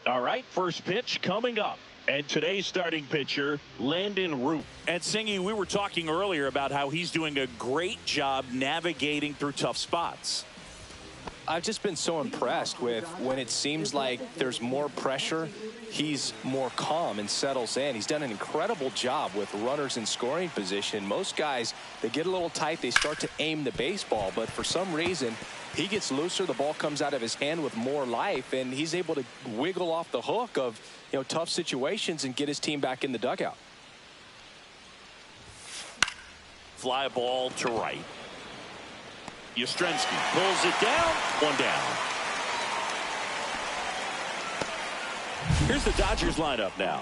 All right, first pitch coming up. And today's starting pitcher, Landon Root. And Singy, we were talking earlier about how he's doing a great job navigating through tough spots. I've just been so impressed with when it seems like there's more pressure, he's more calm and settles in. He's done an incredible job with runners in scoring position. Most guys, they get a little tight, they start to aim the baseball, but for some reason, he gets looser, the ball comes out of his hand with more life, and he's able to wiggle off the hook of, tough situations and get his team back in the dugout. Fly ball to right. Yastrzemski pulls it down. One down. Here's the Dodgers lineup now.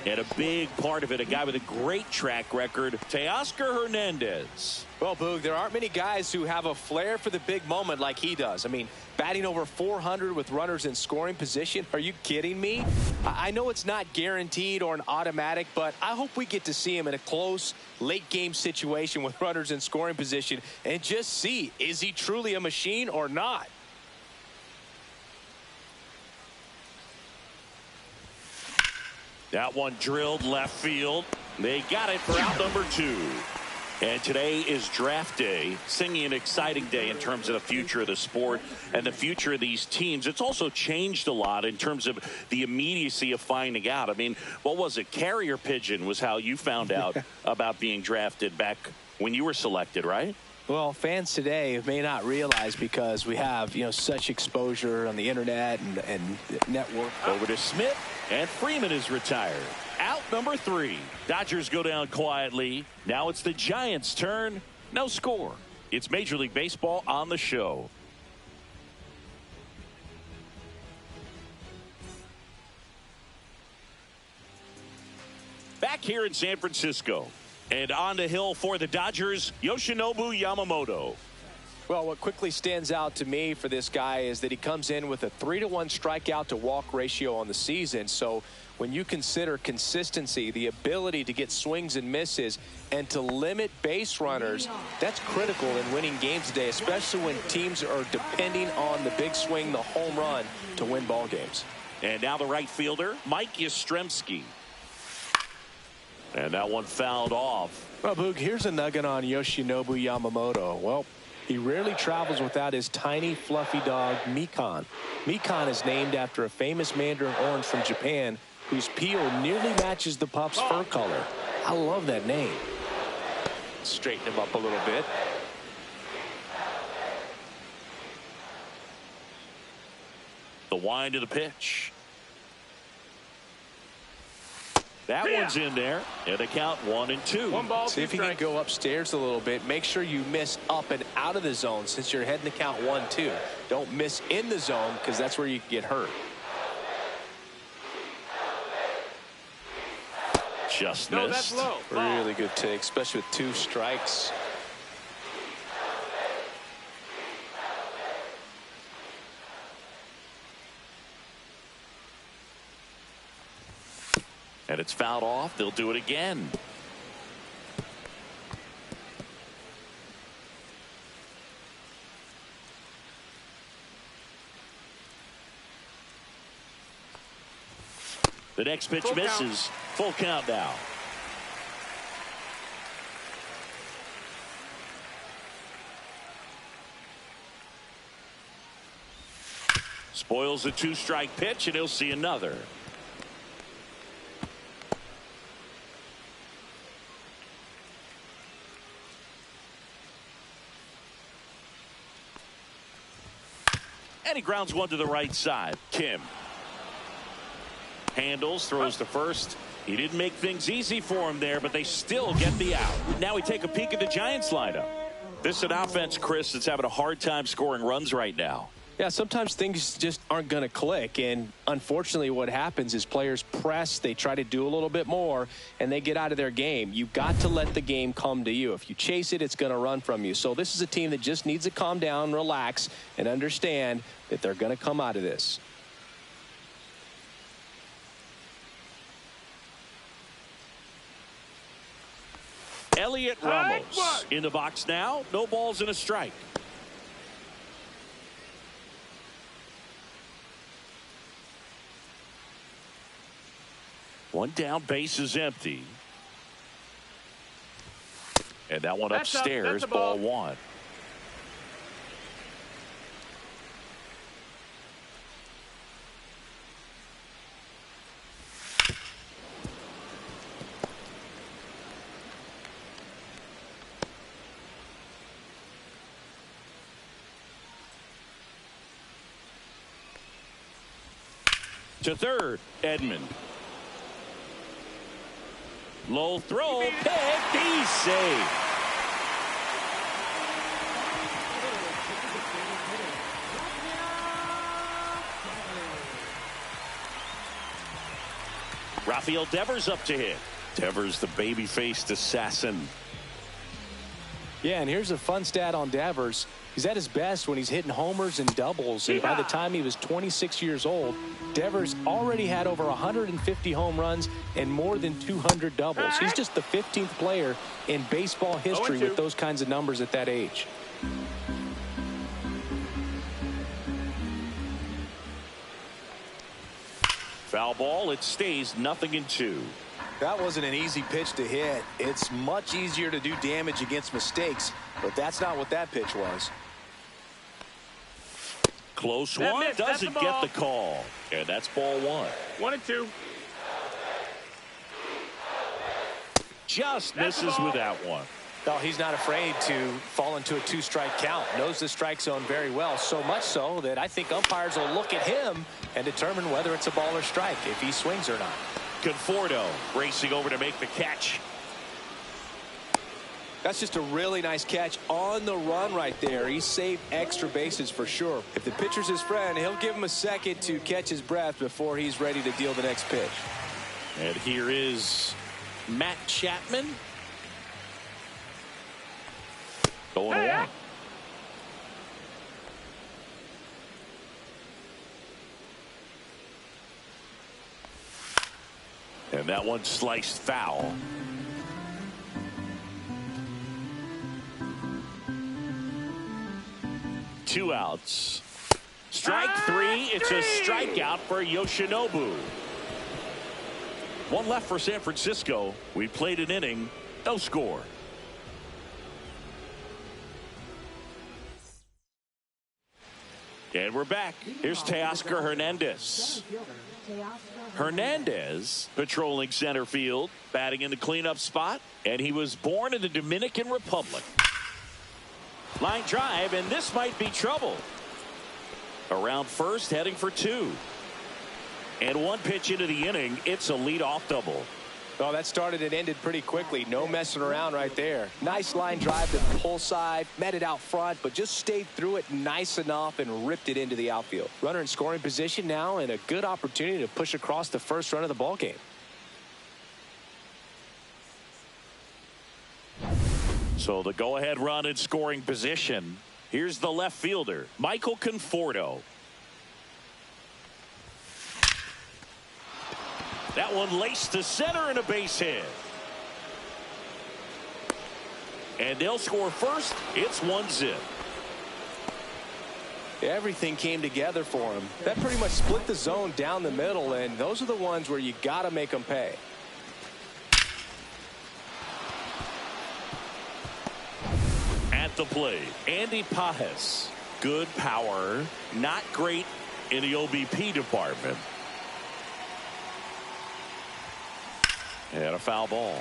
And a big part of it, a guy with a great track record, Teoscar Hernandez. Well, Boog, there aren't many guys who have a flair for the big moment like he does. I mean, batting over 400 with runners in scoring position. Are you kidding me? I know it's not guaranteed or an automatic, but I hope we get to see him in a close, late-game situation with runners in scoring position and just see, is he truly a machine or not? That one drilled left field. They got it for out number 2. And today is draft day. Singing an exciting day in terms of the future of the sport and the future of these teams. It's also changed a lot in terms of the immediacy of finding out. I mean, what was it? Carrier pigeon was how you found out about being drafted back when you were selected, right? Well, fans today may not realize because we have, such exposure on the internet and network. Over to Smith, and Freeman is retired. Out number 3. Dodgers go down quietly. Now it's the Giants' turn. No score. It's Major League Baseball on the show. Back here in San Francisco. And on the hill for the Dodgers, Yoshinobu Yamamoto. Well, what quickly stands out to me for this guy is that he comes in with a 3-to-1 strikeout to walk ratio on the season. So when you consider consistency, the ability to get swings and misses and to limit base runners, that's critical in winning games today, especially when teams are depending on the big swing, the home run, to win ball games. And now the right fielder, Mike Yastrzemski. And that one fouled off. Well, Boog, here's a nugget on Yoshinobu Yamamoto. Well, he rarely travels without his tiny, fluffy dog, Mikan. Mikan is named after a famous mandarin orange from Japan whose peel nearly matches the pup's fur color. I love that name. Straighten him up a little bit. The wind of the pitch. That one's in there, and they count 1-2. One ball, see if he can go upstairs a little bit. Make sure you miss up and out of the zone since you're heading to count 1-2. Don't miss in the zone because that's where you get hurt. Just missed. That's low. Really good take, especially with 2 strikes. And it's fouled off. They'll do it again. The next pitch misses. Full count now. Spoils the 2-strike pitch, and he'll see another. And he grounds one to the right side. Kim handles, throws to first. He didn't make things easy for him there, but they still get the out. Now we take a peek at the Giants lineup. This is an offense, Chris, that's having a hard time scoring runs right now. Yeah, sometimes things just aren't going to click, and unfortunately what happens is players press, they try to do a little bit more, and they get out of their game. You've got to let the game come to you. If you chase it, it's going to run from you. So this is a team that just needs to calm down, relax, and understand that they're going to come out of this. Elliot Ramos in the box now. No balls and a strike. One down, base is empty. And that one That's upstairs, up. That's a ball one. To third, Edman. Low throw, pick, he's safe. Rafael Devers up to hit. Devers, the baby-faced assassin. Yeah, and here's a fun stat on Devers. He's at his best when he's hitting homers and doubles. And by the time he was 26 years old, Devers already had over 150 home runs and more than 200 doubles. He's just the 15th player in baseball history with those kinds of numbers at that age. Foul ball, it stays 0-2. That wasn't an easy pitch to hit. It's much easier to do damage against mistakes, but that's not what that pitch was. Close one, doesn't get the call. And that's ball one. 1-2. Just misses with that one. No, he's not afraid to fall into a two-strike count. Knows the strike zone very well, so much so that I think umpires will look at him and determine whether it's a ball or strike, if he swings or not. Conforto racing over to make the catch. That's just a really nice catch on the run right there. He saved extra bases for sure. If the pitcher's his friend, he'll give him a second to catch his breath before he's ready to deal the next pitch. And here is Matt Chapman. Going away. And that one sliced foul. Two outs. Strike three. It's a strikeout for Yoshinobu. One left for San Francisco. We played an inning. No score. And we're back. Here's Teoscar Hernandez. Hernandez patrolling center field, batting in the cleanup spot, and he was born in the Dominican Republic. Line drive, and this might be trouble. Around first, heading for two. And one pitch into the inning, it's a leadoff double. Oh, that started and ended pretty quickly. No messing around right there. Nice line drive to the pull side, met it out front, but just stayed through it nice enough and ripped it into the outfield. Runner in scoring position now, and a good opportunity to push across the first run of the ball game. So the go-ahead run in scoring position. Here's the left fielder, Michael Conforto. That one laced to center and a base hit. And they'll score first. It's 1-0. Everything came together for him. That pretty much split the zone down the middle, and those are the ones where you got to make them pay. At the plate, Andy Pages. Good power, not great in the OBP department. And a foul ball.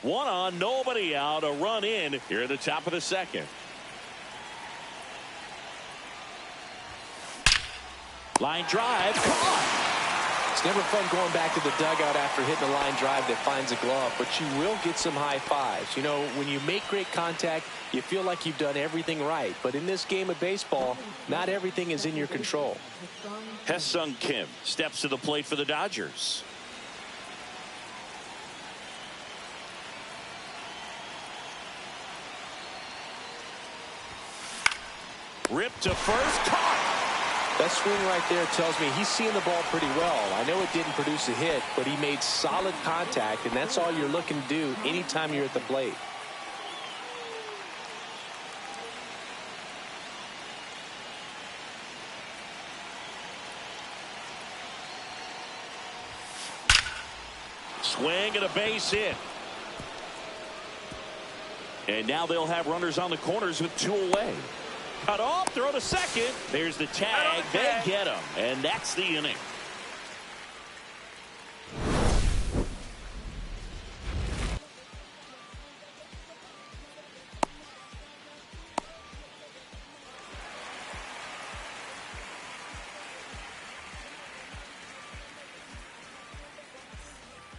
One on, nobody out, a run in here at the top of the second. Line drive, caught. It's never fun going back to the dugout after hitting a line drive that finds a glove, but you will get some high fives. You know, when you make great contact, you feel like you've done everything right. But in this game of baseball, not everything is in your control. Ha-Seong Kim steps to the plate for the Dodgers. Ripped to first, caught. That swing right there tells me he's seeing the ball pretty well. I know it didn't produce a hit, but he made solid contact, and that's all you're looking to do anytime you're at the plate. Swing and a base hit. And now they'll have runners on the corners with 2 away. Cut off, throw to second. There's the tag. They get him. And that's the inning.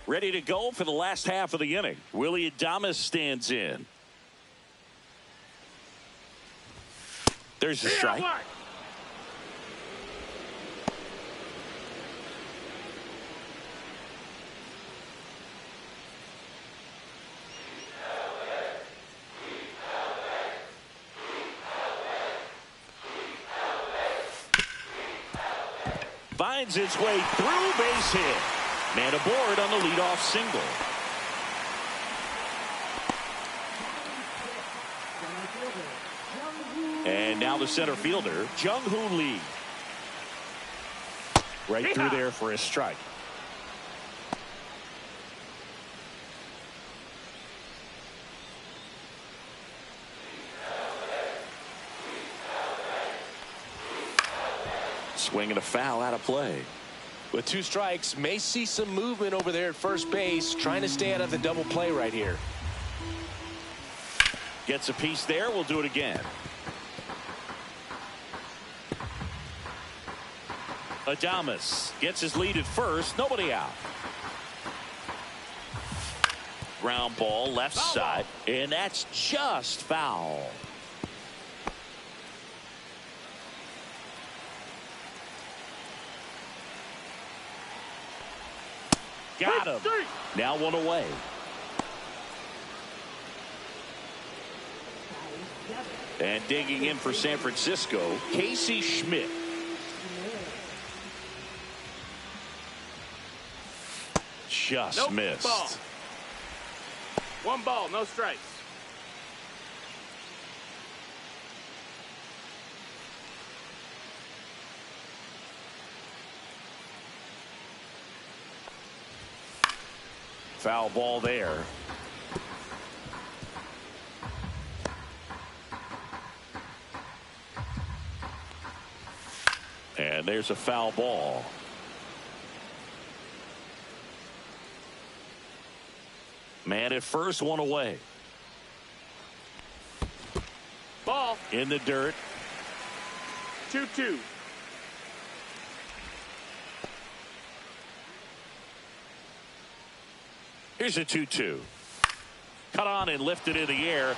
Ready to go for the last half of the inning. Willy Adames stands in. There's the strike. Finds its way through, base hit. Man aboard on the leadoff single. And now the center fielder, Jung-Hoo Lee. Right through there for a strike. Swing and a foul out of play. With 2 strikes, may see some movement over there at first base, trying to stay out of the double play right here. Gets a piece there. We'll do it again. Adames gets his lead at first. Nobody out. Ground ball left side. And that's just foul. Got him. Now 1 away. And digging in for San Francisco, Casey Schmidt. Just missed. Ball. 1 ball, no strikes. Foul ball there. And there's a foul ball. Man at first, 1 away. Ball. In the dirt. 2-2. Here's a 2-2. Cut on and lifted in the air.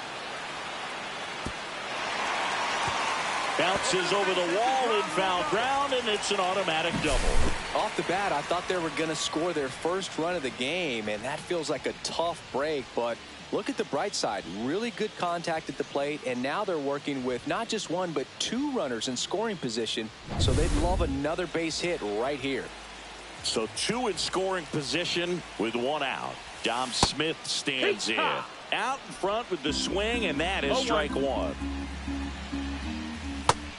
Bounces over the wall and foul ground, and it's an automatic double. Off the bat, I thought they were going to score their first run of the game, and that feels like a tough break. But look at the bright side. Really good contact at the plate, and now they're working with not just 1 but 2 runners in scoring position, so they'd love another base hit right here. So 2 in scoring position with 1 out. Dom Smith stands in. Out in front with the swing, and that is strike 1.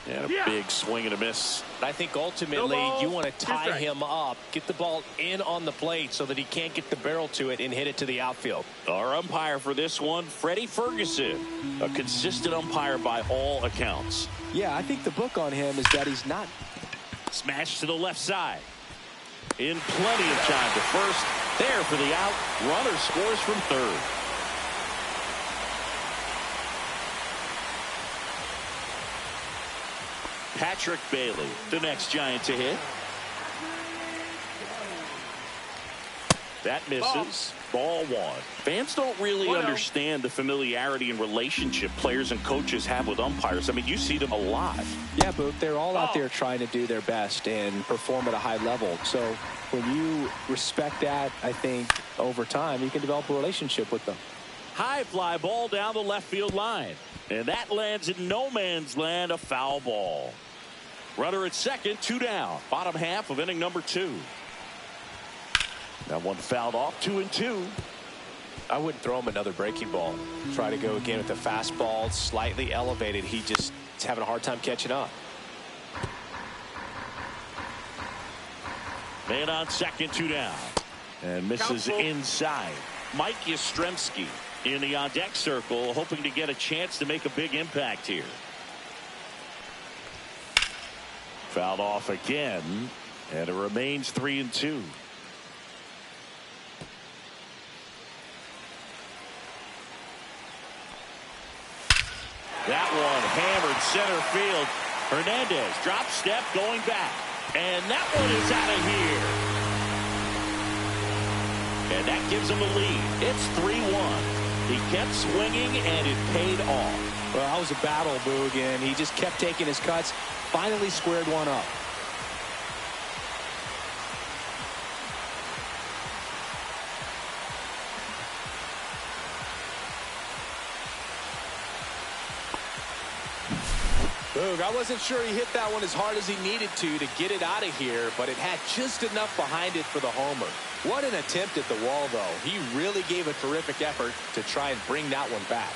And a big swing and a miss. I think ultimately you want to tie him up, get the ball in on the plate so that he can't get the barrel to it and hit it to the outfield. Our umpire for this one, Freddie Ferguson, a consistent umpire by all accounts. Yeah, I think the book on him is that he's not. Smash to the left side. In plenty of time to first. There for the out. Runner scores from third. Patrick Bailey, the next Giant to hit. That misses. Ball 1. Fans don't really understand the familiarity and relationship players and coaches have with umpires. I mean, you see them a lot. Yeah, but they're all out there trying to do their best and perform at a high level. So when you respect that, I think over time you can develop a relationship with them. High fly ball down the left field line. And that lands in no man's land, a foul ball. Runner at second, 2 down. Bottom half of inning number 2. That one fouled off, 2-2. I wouldn't throw him another breaking ball. Try to go again with the fastball, slightly elevated. He just is having a hard time catching up. Man on second, 2 down. And misses inside. Mike Yastrzemski in the on-deck circle, hoping to get a chance to make a big impact here. Fouled off again, and it remains 3-2. That one hammered center field. Hernandez drop step going back. And that one is out of here. And that gives him a lead. It's 3-1. He kept swinging and it paid off. Well, that was a battle, Boog, and he just kept taking his cuts. Finally squared one up. Boog, I wasn't sure he hit that one as hard as he needed to get it out of here, but it had just enough behind it for the homer. What an attempt at the wall, though. He really gave a terrific effort to try and bring that one back.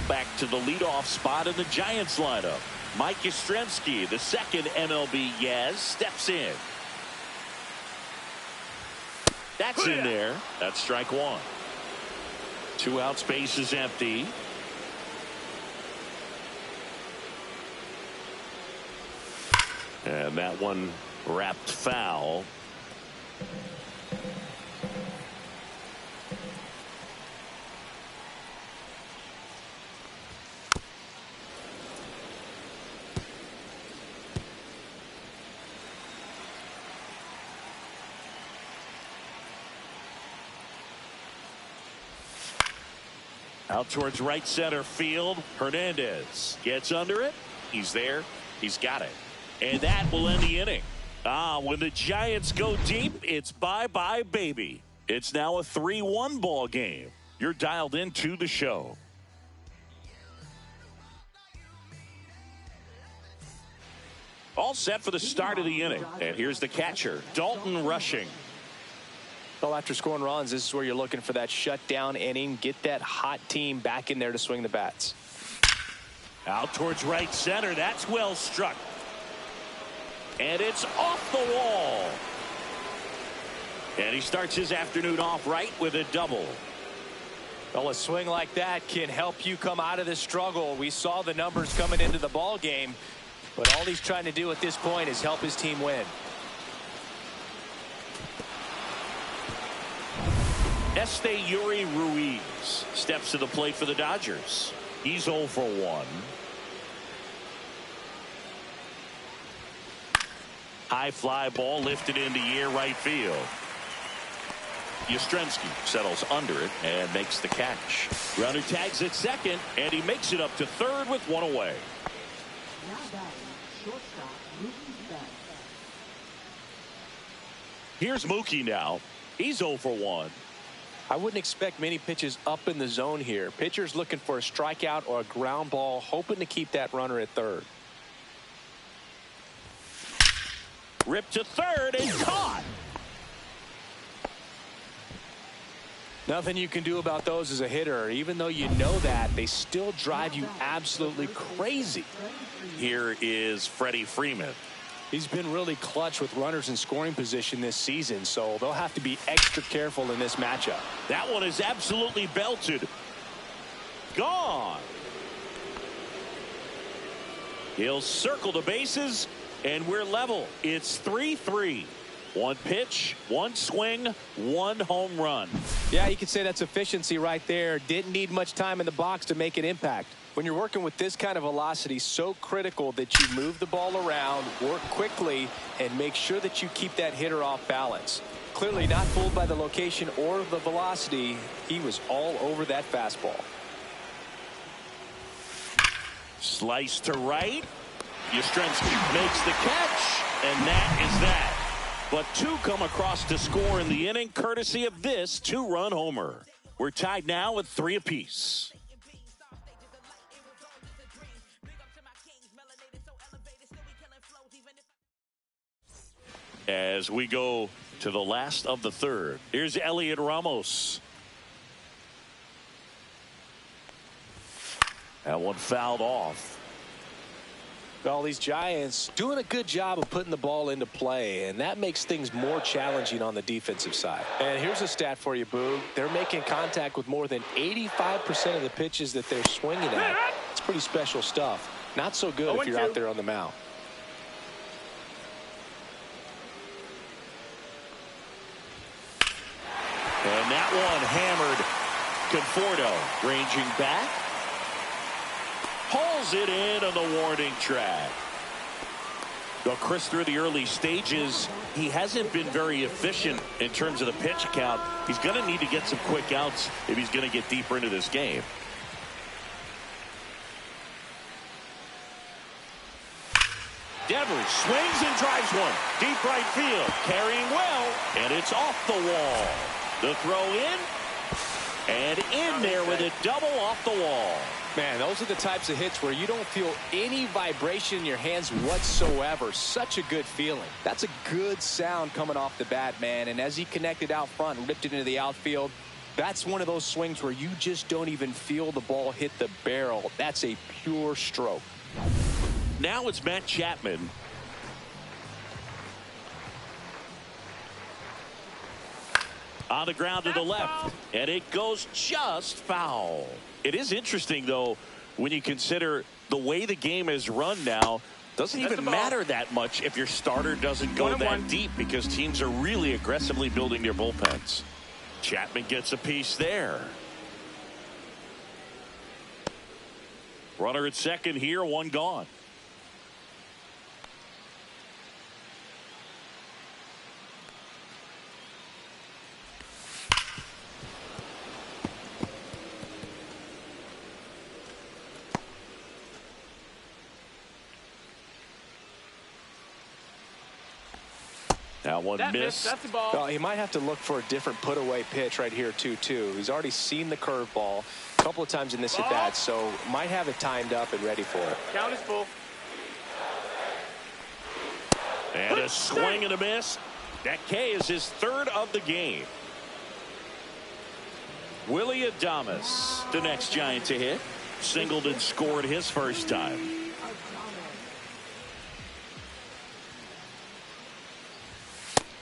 Back to the leadoff spot in the Giants lineup. Mike Yastrzemski, the second MLB Yaz, steps in. That's in there. That's strike one. 2 out, space is empty. And that one wrapped foul. Out towards right center field. Hernandez gets under it. He's there. He's got it. And that will end the inning. When the Giants go deep, it's bye-bye, baby. It's now a 3-1 ball game. You're dialed into the show. All set for the start of the inning. And here's the catcher, Dalton Rushing. Well, after scoring runs, this is where you're looking for that shutdown inning. Get that hot team back in there to swing the bats. Out towards right center. That's well struck. And it's off the wall. And he starts his afternoon off right with a double. Well, a swing like that can help you come out of this struggle. We saw the numbers coming into the ball game, but all he's trying to do at this point is help his team win. Esteury Ruiz steps to the plate for the Dodgers. He's 0 for 1. High fly ball lifted in the air right field. Yastrzemski settles under it and makes the catch. Runner tags at second, and he makes it up to third with one away. Here's Mookie now. He's 0 for 1. I wouldn't expect many pitches up in the zone here. Pitcher's looking for a strikeout or a ground ball, hoping to keep that runner at third. Ripped to third and caught. Nothing you can do about those as a hitter. Even though you know that, they still drive you absolutely crazy. Here is Freddie Freeman. He's been really clutch with runners in scoring position this season, so they'll have to be extra careful in this matchup. That one is absolutely belted. Gone. He'll circle the bases, and we're level. It's 3-3. One pitch, one swing, one home run. Yeah, you could say that's efficiency right there. Didn't need much time in the box to make an impact. When you're working with this kind of velocity, so critical that you move the ball around, work quickly, and make sure that you keep that hitter off balance. Clearly not fooled by the location or the velocity. He was all over that fastball. Slice to right. Yastrzemski makes the catch, and that is that. But two come across to score in the inning, courtesy of this two-run homer. We're tied now at 3 apiece. As we go to the last of the third, here's Elliot Ramos. That one fouled off. Well, these Giants doing a good job of putting the ball into play, and that makes things more challenging on the defensive side. And here's a stat for you, Boog. They're making contact with more than 85% of the pitches that they're swinging at. It's pretty special stuff. Not so good if you're out there on the mound. And that one hammered. Conforto ranging back. Hauls it in on the warning track. Well, Chris, through the early stages, he hasn't been very efficient in terms of the pitch count. He's going to need to get some quick outs if he's going to get deeper into this game. Devers swings and drives one. Deep right field. Carrying well. And it's off the wall. The throw in. And in there with a double off the wall. Man, those are the types of hits where you don't feel any vibration in your hands whatsoever. Such a good feeling. That's a good sound coming off the bat, man. And as he connected out front and ripped it into the outfield, that's one of those swings where you just don't even feel the ball hit the barrel. That's a pure stroke. Now it's Matt Chapman. On the ground to the left, and it goes just foul. It is interesting, though, when you consider the way the game is run now. Doesn't even matter that much if your starter doesn't go that deep, because teams are really aggressively building their bullpens. Chapman gets a piece there. Runner at second here, one gone. That one missed. That's the ball. Well, he might have to look for a different put-away pitch right here, 2-2. He's already seen the curveball a couple of times in this at-bat, so might have it timed up and ready for it. Count is full. And a swing and a miss. That K is his third of the game. Willy Adames, the next Giant to hit. Singled and scored his first time.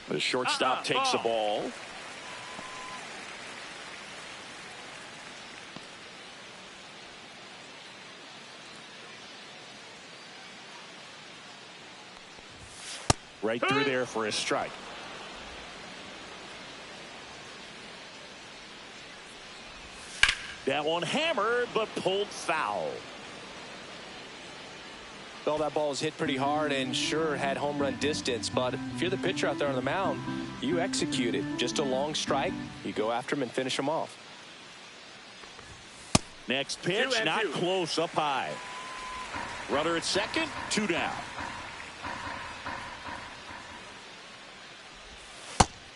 The shortstop takes the ball. Right through there for a strike. That one hammered but pulled foul. Well, that ball was hit pretty hard and sure had home run distance, but if you're the pitcher out there on the mound, you execute it. Just a long strike. You go after him and finish him off. Next pitch, not close, up high. Runner at second, 2 down.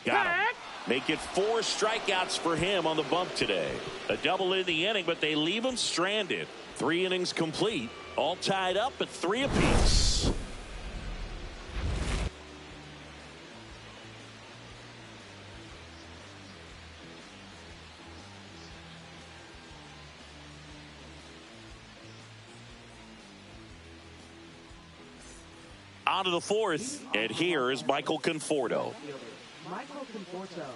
Got him. Make it 4 strikeouts for him on the bump today. A double in the inning, but they leave him stranded. 3 innings complete. All tied up at 3 apiece. On to the 4th, and here is Michael Conforto. Michael Conforto.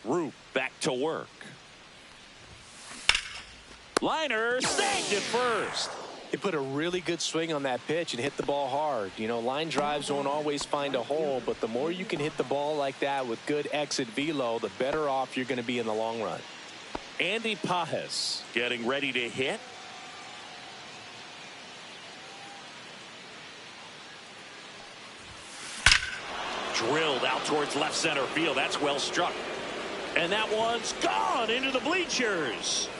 Roop back to work. Liner snagged it first. He put a really good swing on that pitch and hit the ball hard. You know, line drives don't always find a hole, but the more you can hit the ball like that with good exit velo, the better off you're going to be in the long run. Andy Pages getting ready to hit. Drilled out towards left center field. That's well struck. And that one's gone into the bleachers.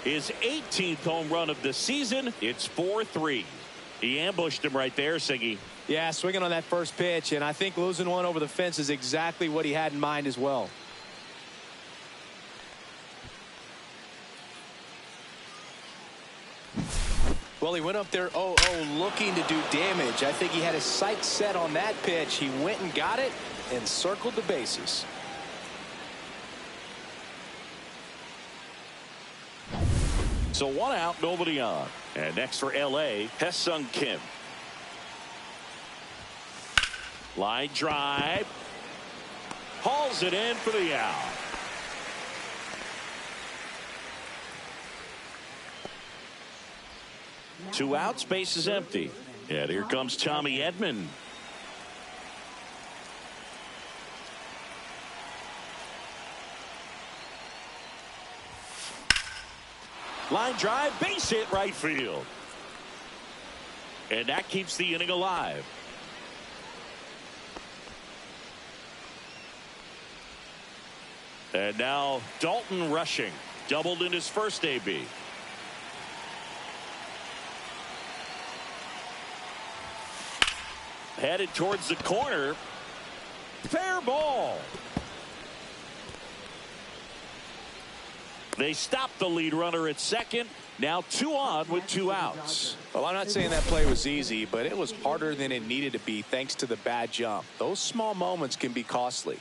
His 18th home run of the season. It's 4-3. He ambushed him right there, Siggy. Yeah, swinging on that first pitch, and I think losing one over the fence is exactly what he had in mind as well. Well, he went up there 0-0 looking to do damage. I think he had his sights set on that pitch. He went and got it and circled the bases. So 1 out, nobody on. And next for L.A., Hesung Kim. Line drive. Hauls it in for the out. Two outs, base is empty. And here comes Tommy Edman. Line drive, base hit right field. And that keeps the inning alive. And now Dalton Rushing, doubled in his first AB. Headed towards the corner. Fair ball. They stopped the lead runner at second. Now 2 on with 2 outs. Well, I'm not saying that play was easy, but it was harder than it needed to be thanks to the bad jump. Those small moments can be costly.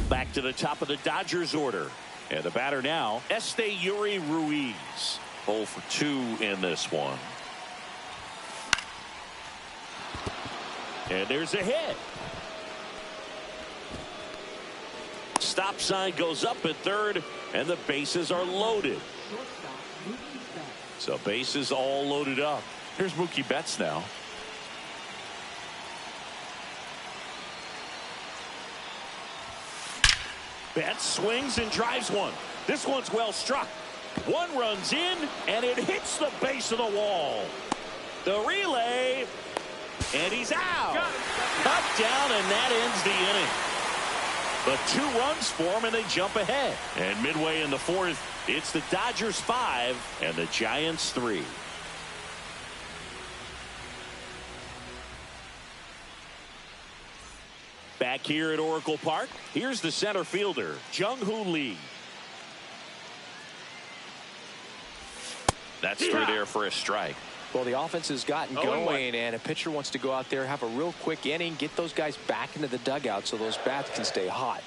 Back to the top of the Dodgers order. And the batter now, Esteury Ruiz. 0 for 2 in this one. And there's a hit. Stop sign goes up at third, and the bases are loaded. So bases all loaded up. Here's Mookie Betts now. Betts swings and drives one. This one's well struck. One runs in, and it hits the base of the wall. The relay, and he's out. Cut down, and that ends the inning. But 2 runs for him, and they jump ahead. And midway in the 4th, it's the Dodgers 5 and the Giants 3. Back here at Oracle Park, here's the center fielder, Jung-Hoo Lee. That's through there for a strike. Well, the offense has gotten going, and a pitcher wants to go out there, have a real quick inning, get those guys back into the dugout so those bats can stay hot.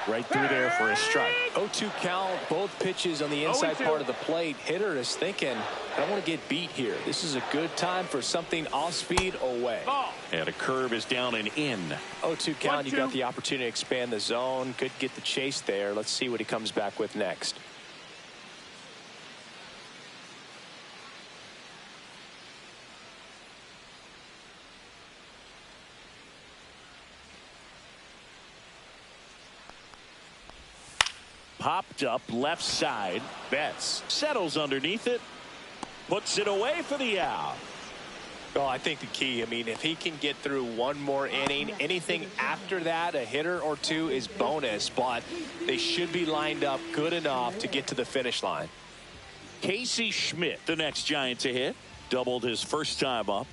Right through there for a strike. 0-2 count, both pitches on the inside part of the plate. Hitter is thinking, I don't want to get beat here. This is a good time for something off speed away. And a curve is down and in. 0-2 count, you got the opportunity to expand the zone. Could get the chase there. Let's see what he comes back with next. Popped up left side. Betts settles underneath it. Puts it away for the out. Well, I think the key, if he can get through one more inning, anything after that, a hitter or 2 is bonus, but they should be lined up good enough to get to the finish line. Casey Schmidt, the next Giant to hit. Doubled his first time up.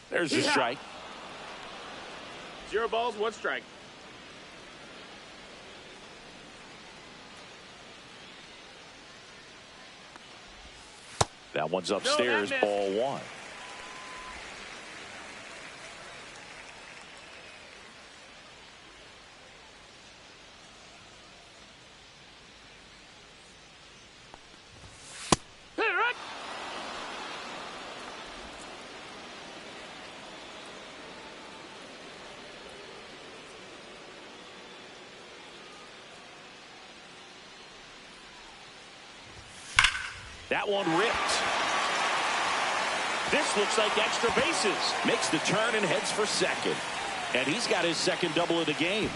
There's a strike. 0 balls, 1 strike. That one's upstairs, ball 1. That one ripped. This looks like extra bases. Makes the turn and heads for second. And he's got his second double of the game.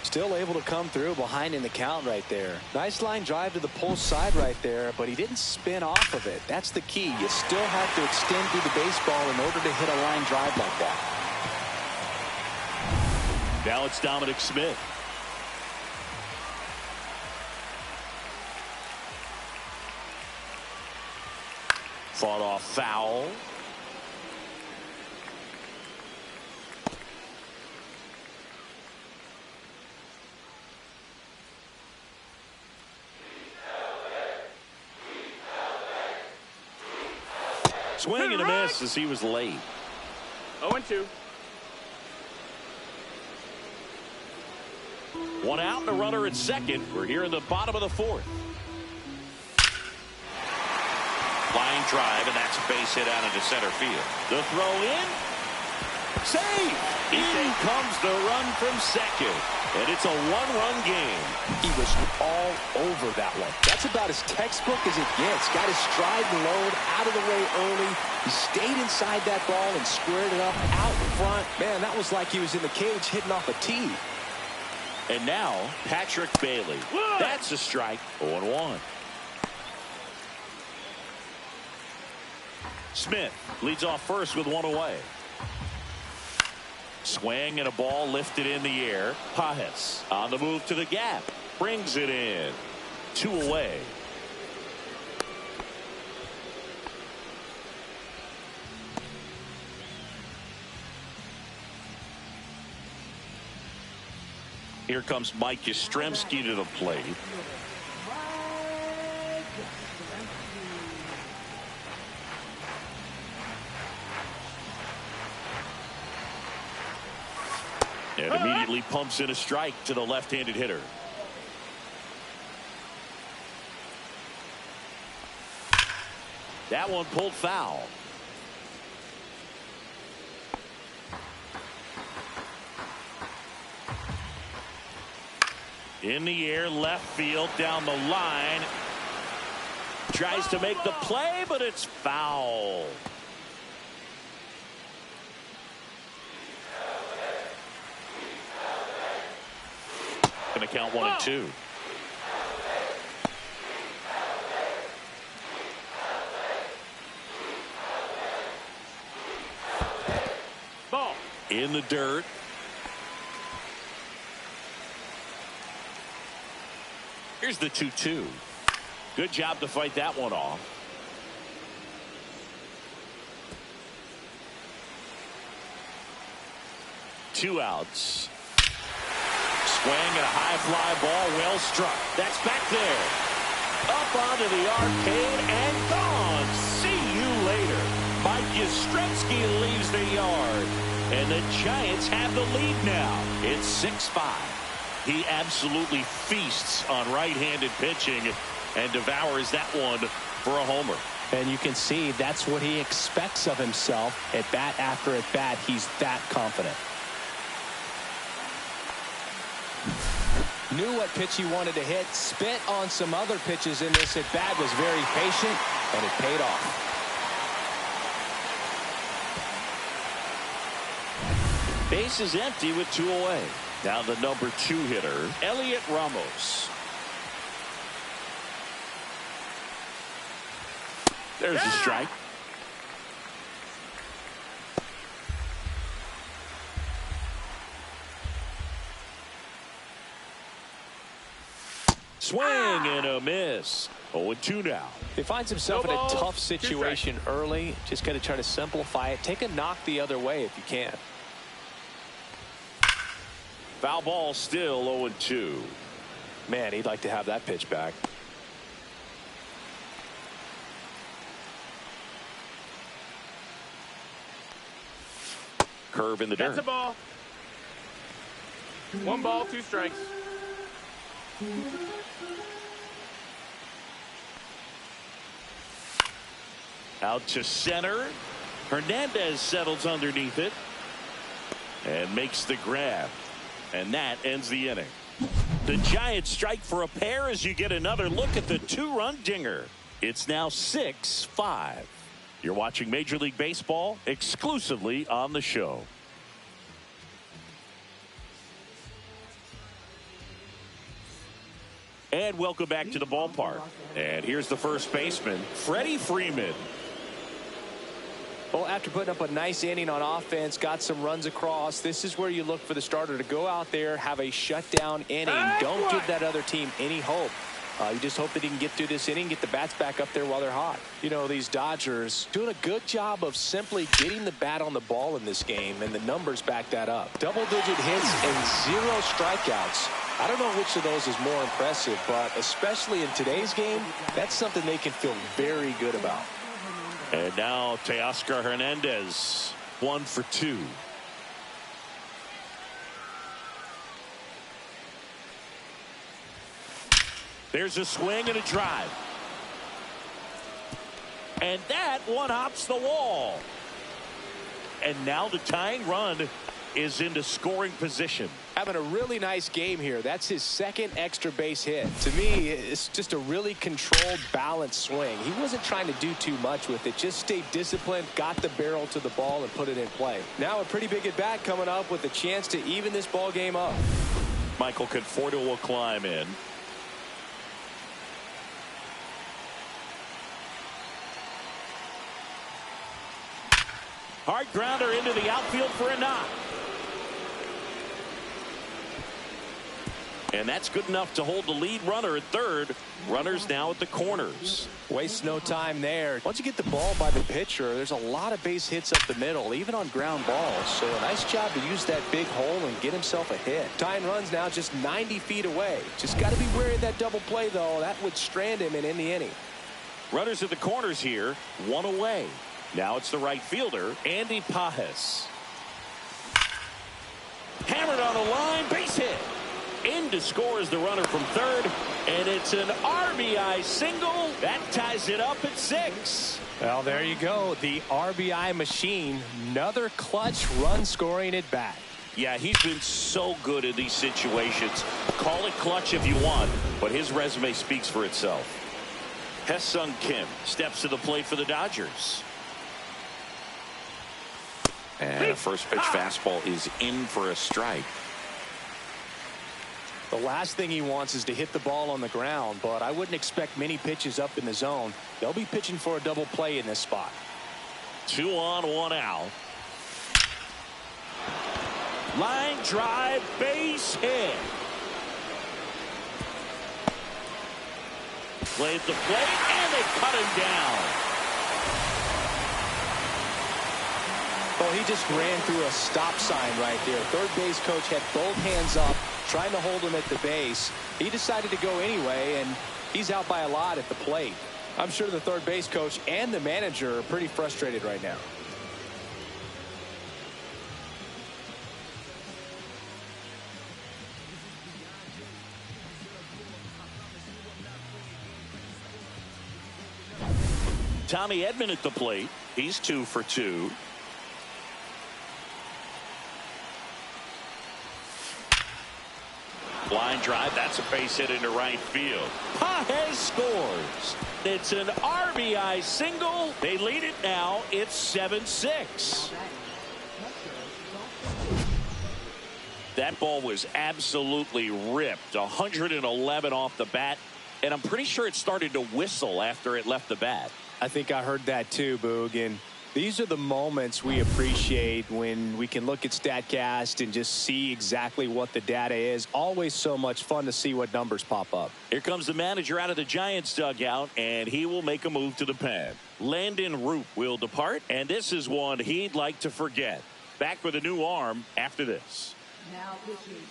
Still able to come through behind in the count right there. Nice line drive to the pull side right there, but he didn't spin off of it. That's the key. You still have to extend through the baseball in order to hit a line drive like that. Now it's Dominic Smith. Fought off foul. Swing and a miss as he was late. 0-2. One out and a runner at second. We're here in the bottom of the fourth. Line drive, and that's a base hit out into center field. The throw in. Save! In comes the run from second. And it's a one-run game. He was all over that one. That's about as textbook as it gets. Got his stride and load out of the way early. He stayed inside that ball and squared it up out front. Man, that was like he was in the cage hitting off a tee. And now, Patrick Bailey. That's a strike. 0-1. Smith leads off first with one away. Swing and a ball lifted in the air. Pages on the move to the gap. Brings it in. 2 away. Here comes Mike Yastrzemski to the plate. And immediately pumps in a strike to the left-handed hitter. That one pulled foul. In the air, left field, down the line. Tries to make the play, but it's foul. Going to count 1-2. Ball. In the dirt. Here's the 2-2. Good job to fight that one off. Two outs. Swing and a high fly ball, well struck. That's back there. Up onto the arcade and gone. See you later. Mike Yastrzemski leaves the yard. And the Giants have the lead now. It's 6-5. He absolutely feasts on right-handed pitching and devours that one for a homer. And you can see that's what he expects of himself. At bat after at bat, he's that confident. Knew what pitch he wanted to hit. Spit on some other pitches in this at bat. Was very patient, and it paid off. Base is empty with 2 away. Now the number 2 hitter, Elliot Ramos. There's a strike. Swing and a miss. 0-2 now. He finds himself in a tough situation early. Just got to try to simplify it. Take a knock the other way if you can. Foul ball, still 0-2. Man, he'd like to have that pitch back. Curve in the dirt. That's a ball. 1 ball, 2 strikes. Out to center. Hernandez settles underneath it and makes the grab. And that ends the inning. The Giants strike for a pair as you get another look at the 2-run dinger. It's now 6-5. You're watching Major League Baseball exclusively on the show. And welcome back to the ballpark. And here's the first baseman, Freddie Freeman. Well, after putting up a nice inning on offense, got some runs across, this is where you look for the starter to go out there, have a shutdown inning. Don't give that other team any hope. You just hope that he can get through this inning, get the bats back up there while they're hot. You know, these Dodgers doing a good job of simply getting the bat on the ball in this game, and the numbers back that up. Double-digit hits and 0 strikeouts. I don't know which of those is more impressive, but especially in today's game, that's something they can feel very good about. And now Teoscar Hernandez, 1 for 2. There's a swing and a drive. And that one hops the wall. And now the tying run is into scoring position. Having a really nice game here. That's his second extra base hit. To me, it's just a really controlled, balanced swing. He wasn't trying to do too much with it. Just stayed disciplined, got the barrel to the ball, and put it in play. Now a pretty big at-bat coming up with a chance to even this ball game up. Michael Conforto will climb in. Hard grounder into the outfield for a knock. And that's good enough to hold the lead runner at third. Runners now at the corners. Waste no time there. Once you get the ball by the pitcher, there's a lot of base hits up the middle, even on ground balls. So a nice job to use that big hole and get himself a hit. Tying runs now just 90 feet away. Just got to be wary of that double play, though. That would strand him in the inning. Runners at the corners here, 1 away. Now it's the right fielder, Andy Pages. Hammered on the line, base hit. In to score is the runner from third, and it's an RBI single. That ties it up at 6. Well, there you go. The RBI machine. Another clutch run scoring at bat. Yeah, he's been so good in these situations. Call it clutch if you want, but his resume speaks for itself. Hesung Kim steps to the plate for the Dodgers. And a first pitch fastball is in for a strike. The last thing he wants is to hit the ball on the ground, but I wouldn't expect many pitches up in the zone. They'll be pitching for a double play in this spot. 2 on, 1 out. Line drive, base hit. Play at the plate, and they cut him down. Well, he just ran through a stop sign right there. Third base coach had both hands up, trying to hold him at the base. He decided to go anyway, and he's out by a lot at the plate. I'm sure the third base coach and the manager are pretty frustrated right now. Tommy Edman at the plate. He's 2 for 2. Line drive, that's a base hit into right field. Pages scores. It's an RBI single. They lead it now. It's 7-6. That ball was absolutely ripped. 111 off the bat. And I'm pretty sure it started to whistle after it left the bat. I think I heard that too, Boog. And these are the moments we appreciate when we can look at StatCast and just see exactly what the data is. Always so much fun to see what numbers pop up. Here comes the manager out of the Giants dugout, and he will make a move to the pen. Landon Roop will depart, and this is one he'd like to forget. Back with a new arm after this.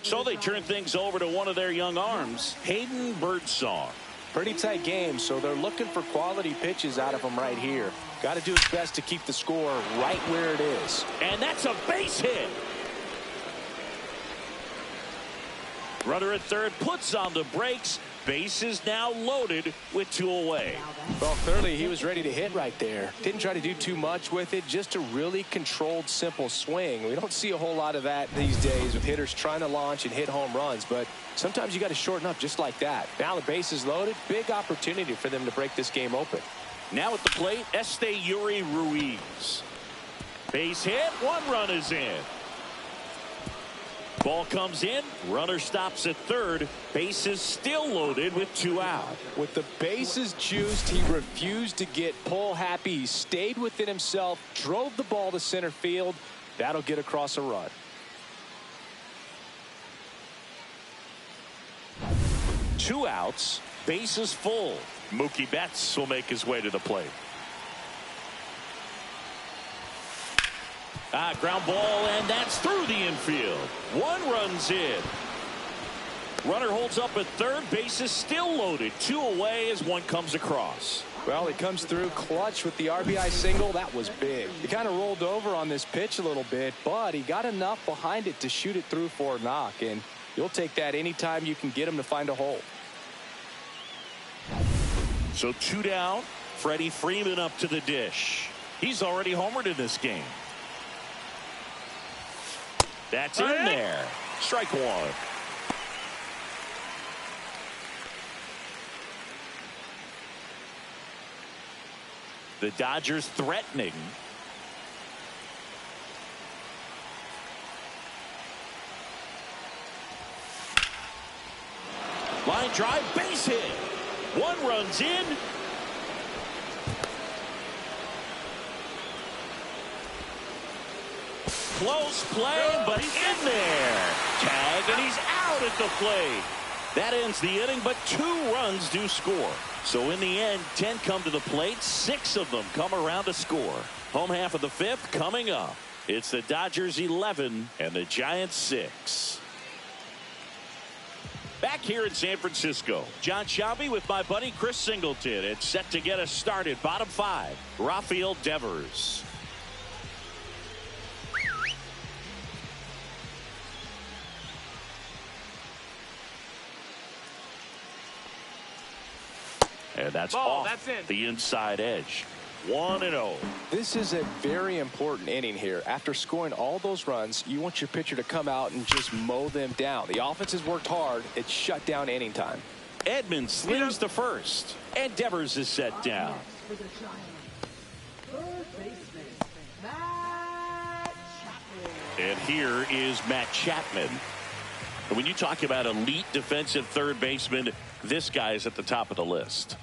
So they turn things over to one of their young arms, Hayden Birdsong. Pretty tight game, so they're looking for quality pitches out of him right here. Got to do his best to keep the score right where it is. And that's a base hit. Runner at third puts on the brakes. Base is now loaded with 2 away. Well, clearly he was ready to hit right there. Didn't try to do too much with it. Just a really controlled, simple swing. We don't see a whole lot of that these days with hitters trying to launch and hit home runs. But sometimes you got to shorten up just like that. Now the base is loaded. Big opportunity for them to break this game open. Now at the plate, Esteury Ruiz. Base hit. 1 run is in. Ball comes in. Runner stops at third. Base is still loaded with 2 out. With the bases juiced, he refused to get pull happy. He stayed within himself, drove the ball to center field. That'll get across a run. Two outs. Bases full. Mookie Betts will make his way to the plate. Ground ball, and that's through the infield. 1 run's in. Runner holds up at third. Base is still loaded. 2 away as one comes across. Well, he comes through clutch with the RBI single. That was big. He kind of rolled over on this pitch a little bit, but he got enough behind it to shoot it through for a knock, and you'll take that anytime you can get him to find a hole. So 2 down. Freddie Freeman up to the dish. He's already homered in this game. That's in there. Strike one. The Dodgers threatening. Line drive, base hit. 1 runs in. Close play, but in there. Tag, and he's out at the plate. That ends the inning, but 2 runs do score. So in the end, 10 come to the plate. 6 of them come around to score. Home half of the 5th coming up. It's the Dodgers 11 and the Giants 6. Back here in San Francisco, John Sciambi with my buddy Chris Singleton. It's set to get us started. Bottom 5, Rafael Devers. And that's off the inside edge. 1-0. This is a very important inning here. After scoring all those runs, you want your pitcher to come out and just mow them down. The offense has worked hard. It's shut down inning time. Edman slings to first, and Devers is set down. For the Giants, third baseman, Matt Chapman. And here is Matt Chapman. And when you talk about elite defensive third baseman, this guy is at the top of the list.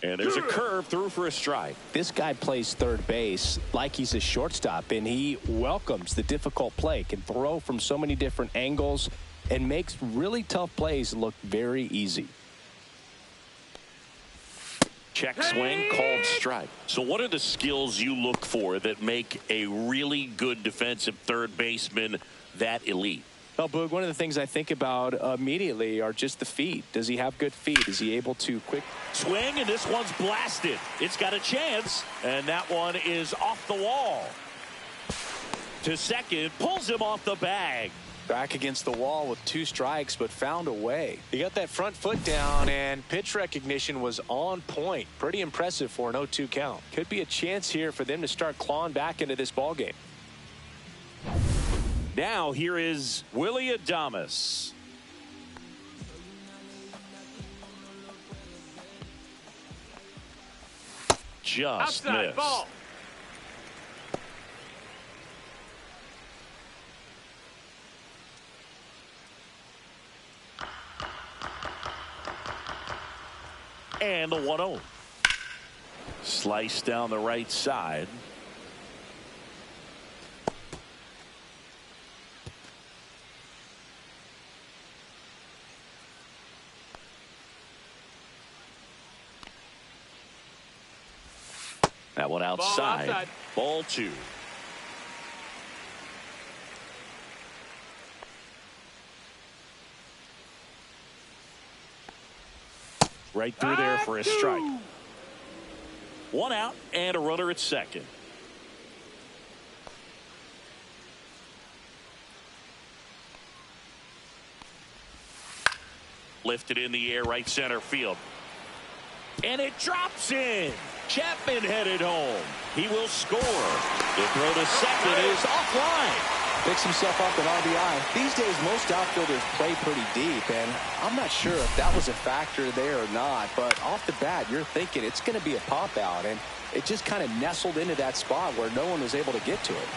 And there's a curve through for a strike. This guy plays third base like he's a shortstop, and he welcomes the difficult play, can throw from so many different angles, and makes really tough plays look very easy. Check swing, called strike. So what are the skills you look for that make a really good defensive third baseman that elite? Well, Boog, one of the things I think about immediately are just the feet. Does he have good feet? Is he able to quick swing? And this one's blasted. It's got a chance, and that one is off the wall. To second, pulls him off the bag. Back against the wall with 2 strikes, but found a way. He got that front foot down, and pitch recognition was on point. Pretty impressive for an 0-2 count. Could be a chance here for them to start clawing back into this ball game. Now here is Willy Adames. Just outside missed. Ball. And the 1-0. Slice down the right side. That one outside. Ball 2. Right through there for a strike. 1 out and a runner at second. Lifted in the air, right center field. And it drops in. Chapman headed home. He will score. The throw to second is offline. Picks himself up an RBI. These days, most outfielders play pretty deep, and I'm not sure if that was a factor there or not, but off the bat, you're thinking it's going to be a pop out, and it just kind of nestled into that spot where no one was able to get to it.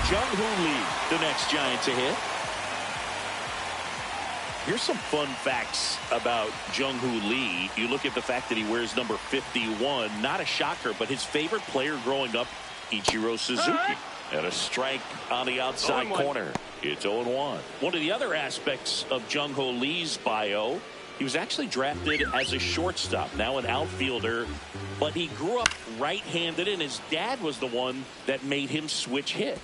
Jung-Hoo Lee, the next Giant to hit. Here's some fun facts about Jung-Hoo Lee. You look at the fact that he wears number 51. Not a shocker, but his favorite player growing up, Ichiro Suzuki. And a strike on the outside corner. It's 0-1. One of the other aspects of Jung-Hoo Lee's bio, He was actually drafted as a shortstop, now an outfielder, but he grew up right-handed, and his dad was the one that made him switch hit.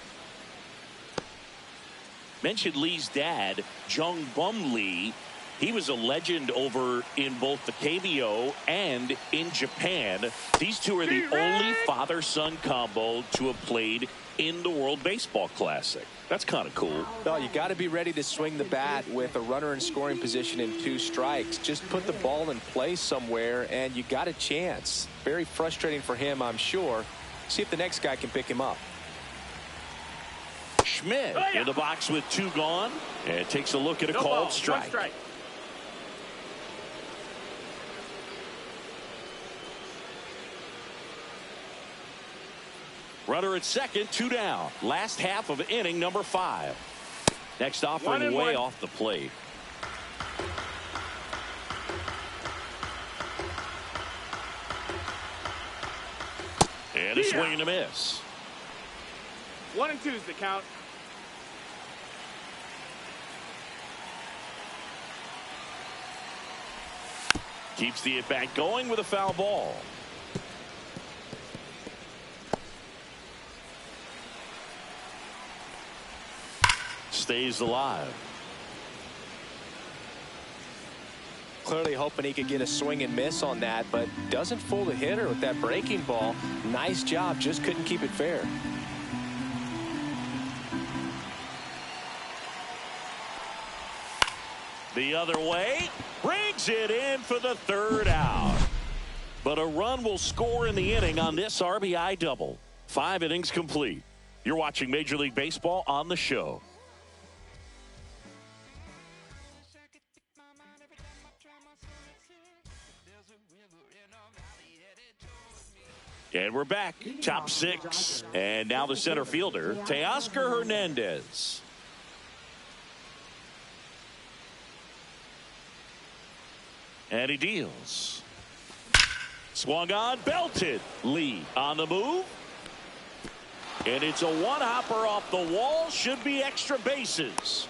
Mentioned Lee's dad, Jung Bum Lee. He was a legend over in both the KBO and in Japan. These two are the only father-son combo to have played in the World Baseball Classic. That's kind of cool. No, you got to be ready to swing the bat with a runner in scoring position in 2 strikes. Just put the ball in play somewhere, and you got a chance. Very frustrating for him, I'm sure. See if the next guy can pick him up. Schmidt in the box with 2 gone, and takes a look at a No called ball, strike. 1 strike. Runner at second, 2 down. Last half of inning number 5. Next offering way off the plate. And a swing and a miss. 1 and 2 is the count. Keeps the at-bat going with a foul ball. Stays alive. Clearly hoping he could get a swing and miss on that, but doesn't fool the hitter with that breaking ball. Nice job, just couldn't keep it fair. The other way, brings it in for the 3rd out. But a run will score in the inning on this RBI double. 5 innings complete. You're watching Major League Baseball on the show. And we're back. Top 6. And now the center fielder, Teoscar Hernandez. And he deals. Swung on, belted. Lee on the move. And it's a one-hopper off the wall. Should be extra bases.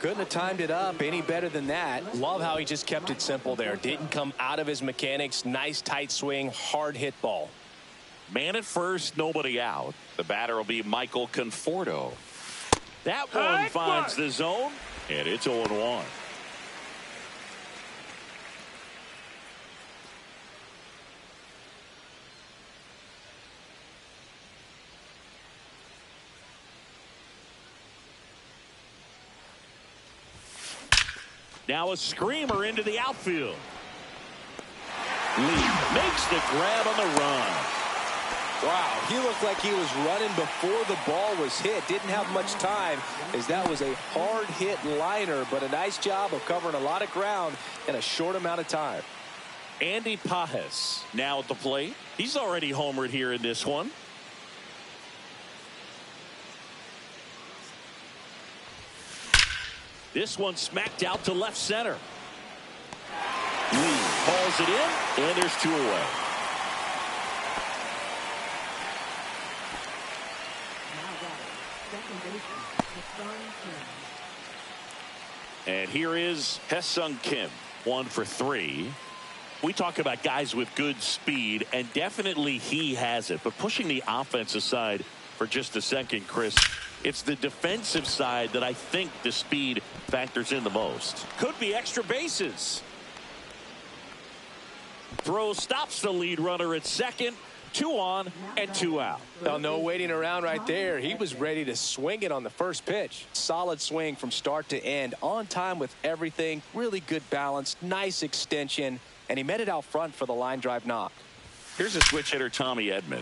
Couldn't have timed it up any better than that. Love how he just kept it simple there. Didn't come out of his mechanics. Nice tight swing, hard hit ball. Man at first, nobody out. The batter will be Michael Conforto. That one finds the zone, and it's 0-1. Now a screamer into the outfield. Lee makes the grab on the run. Wow, he looked like he was running before the ball was hit. Didn't have much time, as that was a hard hit liner, but a nice job of covering a lot of ground in a short amount of time. Andy Pages now at the plate. He's already homered here in this one. This one smacked out to left center. Lee hauls it in, and there's 2 away. And here is Hae-Sung Kim, 1 for 3. We talk about guys with good speed, and definitely he has it. But pushing the offense aside for just a second, Chris, it's the defensive side that I think the speed factors in the most. Could be extra bases. Throw stops the lead runner at second. 2 on and 2 out. Well, no waiting around right there. He was ready to swing it on the first pitch. Solid swing from start to end. On time with everything. Really good balance. Nice extension. And he met it out front for the line drive knock. Here's a switch hitter, Tommy Edman.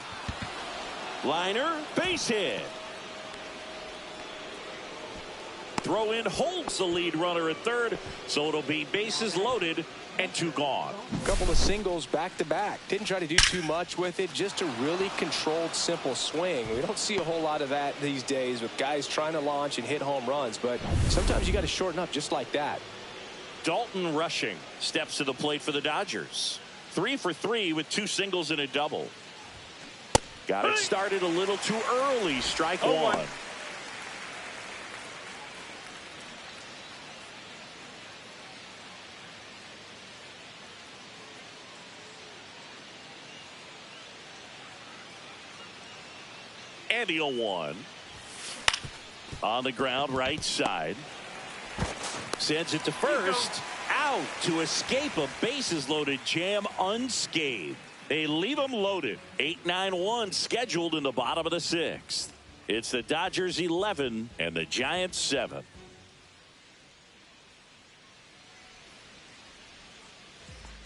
Liner, base hit. Throw in holds the lead runner at third, so it'll be bases loaded and 2 gone. A couple of singles back to back. Didn't try to do too much with it. Just a really controlled, simple swing. We don't see a whole lot of that these days with guys trying to launch and hit home runs, but sometimes you got to shorten up just like that. Dalton Rushing steps to the plate for the Dodgers. 3 for 3 with 2 singles and a double. Got it started a little too early. Strike 1. And the 0-1. On the ground, right side. Sends it to first. Out to escape a bases-loaded jam unscathed. They leave them loaded. 8-9-1 scheduled in the bottom of the 6th. It's the Dodgers 11 and the Giants 7.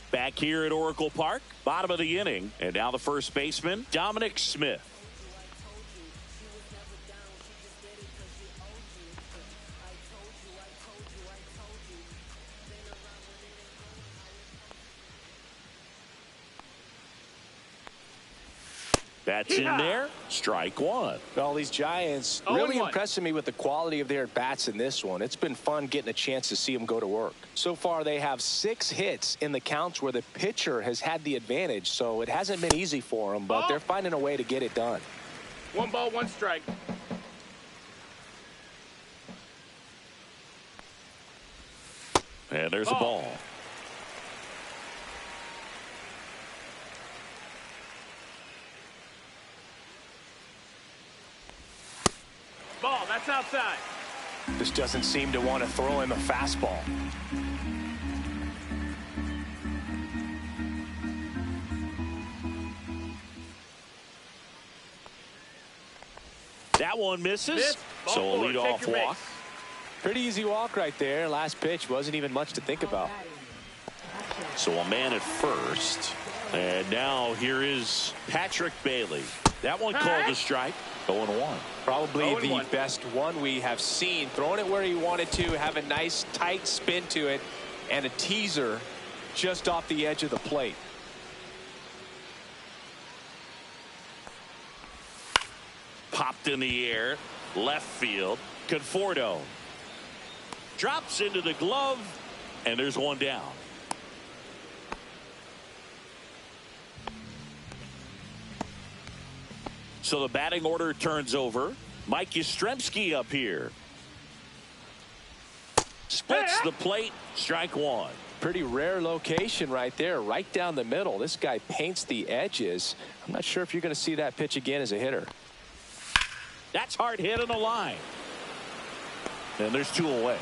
Back here at Oracle Park, bottom of the inning, and now the first baseman, Dominic Smith. That's in there. Strike one. Well, these Giants really impressing me with the quality of their bats in this one. It's been fun getting a chance to see them go to work. So far, they have 6 hits in the counts where the pitcher has had the advantage. So it hasn't been easy for them, but they're finding a way to get it done. 1 ball, 1 strike. And there's a ball. Ball, that's outside. Just doesn't seem to want to throw him a fastball. That one misses. So a leadoff walk. Pretty easy walk right there. Last pitch wasn't even much to think about. So a man at first. And now here is Patrick Bailey. That one called a strike. 0-1. Probably the best one we have seen. Throwing it where he wanted to, have a nice tight spin to it, and a teaser just off the edge of the plate. Popped in the air. Left field. Conforto. Drops into the glove. And there's one down. So the batting order turns over. Mike Yastrzemski up here. Splits the plate. Strike one. Pretty rare location right there, right down the middle. This guy paints the edges. I'm not sure if you're going to see that pitch again as a hitter. That's hard hit on the line. And there's 2 away.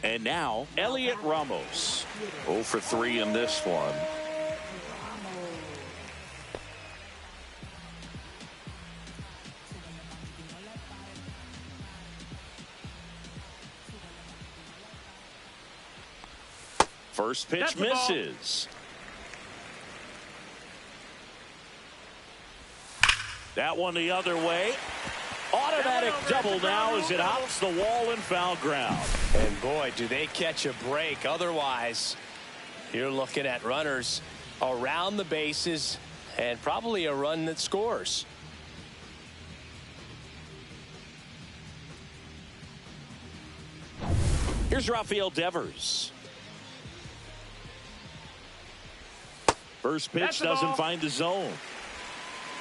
And now Elliot Ramos. 0 for 3 in this one. First pitch misses. That one the other way. Automatic double now as it hops the wall and foul ground. And boy, do they catch a break. Otherwise, you're looking at runners around the bases and probably a run that scores. Here's Rafael Devers. First pitch doesn't find the zone.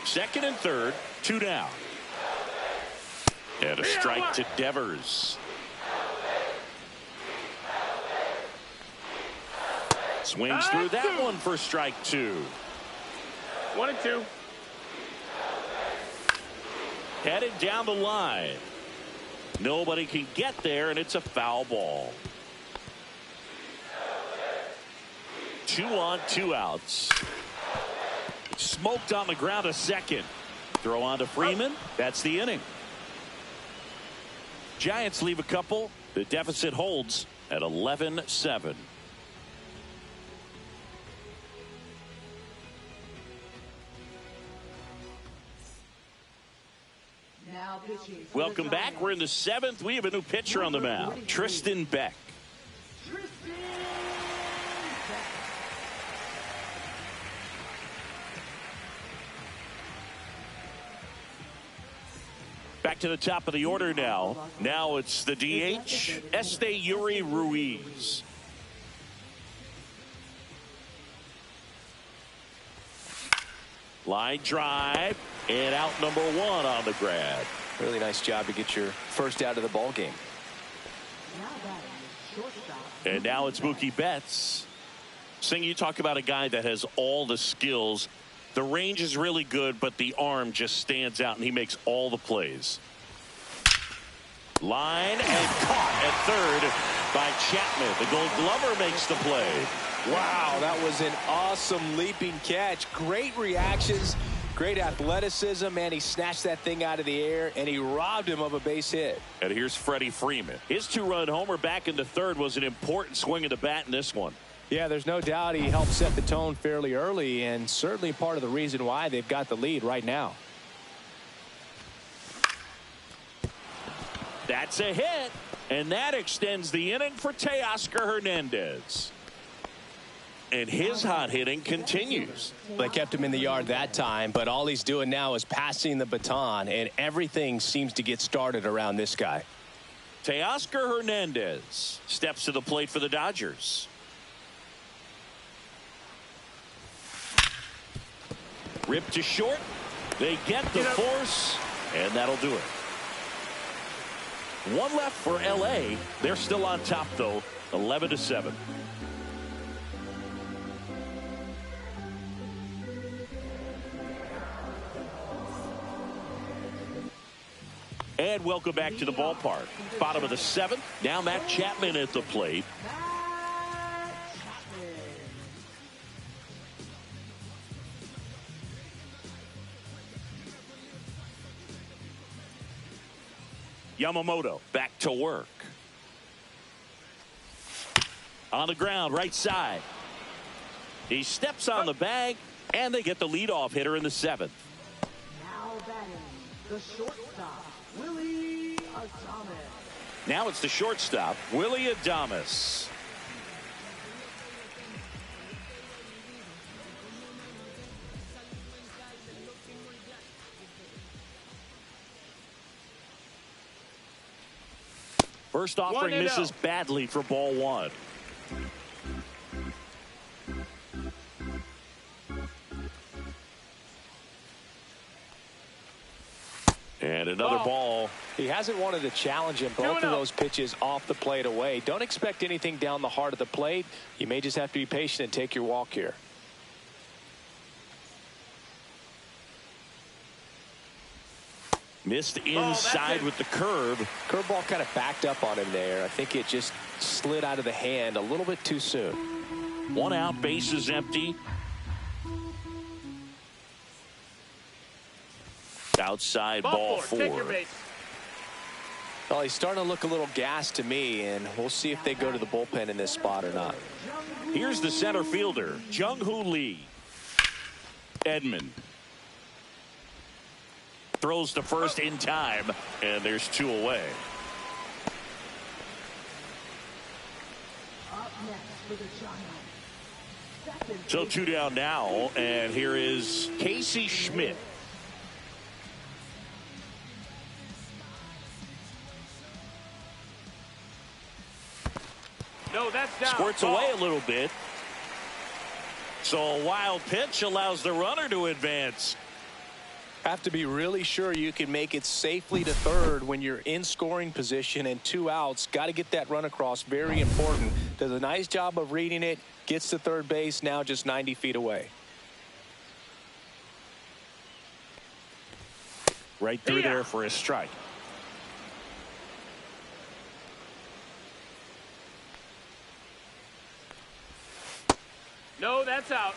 Second and third, 2 down. And a strike to Devers. Swings through that one for strike 2. 1 and 2. Headed down the line. Nobody can get there, and it's a foul ball. 2 on, 2 outs. Smoked on the ground a second. Throw on to Freeman. That's the inning. Giants leave a couple. The deficit holds at 11-7. Welcome back. We're in the 7th. We have a new pitcher on the mound, Tristan Beck. Back to the top of the order now. Now it's the DH, Esteury Ruiz. Line drive, and out number 1 on the grab. Really nice job to get your first out of the ball game. Now batting is shortstop. And now it's Mookie Betts. Sing, you talk about a guy that has all the skills. The range is really good, but the arm just stands out, and he makes all the plays. Line and caught at third by Chapman. The Gold Glover makes the play. Wow, that was an awesome leaping catch. Great reactions, great athleticism, and he snatched that thing out of the air, and he robbed him of a base hit. And here's Freddie Freeman. His two-run homer back into third was an important swing of the bat in this one. Yeah, there's no doubt he helped set the tone fairly early, and certainly part of the reason why they've got the lead right now. That's a hit, and that extends the inning for Teoscar Hernandez. And his hot hitting continues. They kept him in the yard that time, but all he's doing now is passing the baton, and everything seems to get started around this guy. Teoscar Hernandez steps to the plate for the Dodgers. Ripped to short. They get the force, and that'll do it. One left for L.A. They're still on top, though, 11-7. And welcome back to the ballpark. Bottom of the seventh. Now Matt Chapman at the plate. Matt Chapman. Yamamoto back to work. On the ground, right side. He steps on the bag, and they get the leadoff hitter in the seventh. Now batting the shortstop, Willie Adames. Now it's the shortstop, Willie Adames. First offering misses badly for ball one. And another ball. He hasn't wanted to challenge him. Both of those pitches off the plate away. Don't expect anything down the heart of the plate. You may just have to be patient and take your walk here. Missed inside with the curve. Curveball kind of backed up on him there. I think it just slid out of the hand a little bit too soon. One out, base is empty. Outside ball four. Take your base. Well, he's starting to look a little gassed to me, and we'll see if they go to the bullpen in this spot or not. Here's the center fielder, Jung-Hoo Lee. Edman throws to first in time, and there's two away. Up next for the Giants. Second So two down now, and here is Casey Schmidt. No, that's down. Squirts away a little bit. So a wild pitch allows the runner to advance. Have to be really sure you can make it safely to third when you're in scoring position and 2 outs. Got to get that run across. Very important. Does a nice job of reading it. Gets to third base, now just 90 feet away. Right through there for a strike. No, that's out.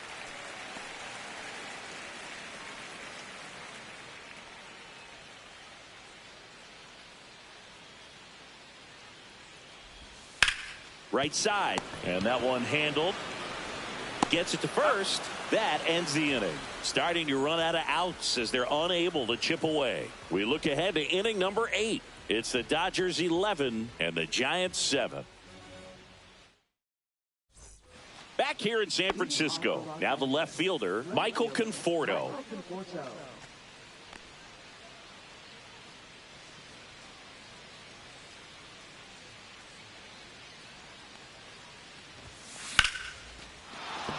Right side, and that one handled. Gets it to first. That ends the inning. Starting to run out of outs as they're unable to chip away. We look ahead to inning number 8. It's the Dodgers 11 and the Giants 7. Back here in San Francisco, now the left fielder, Michael Conforto.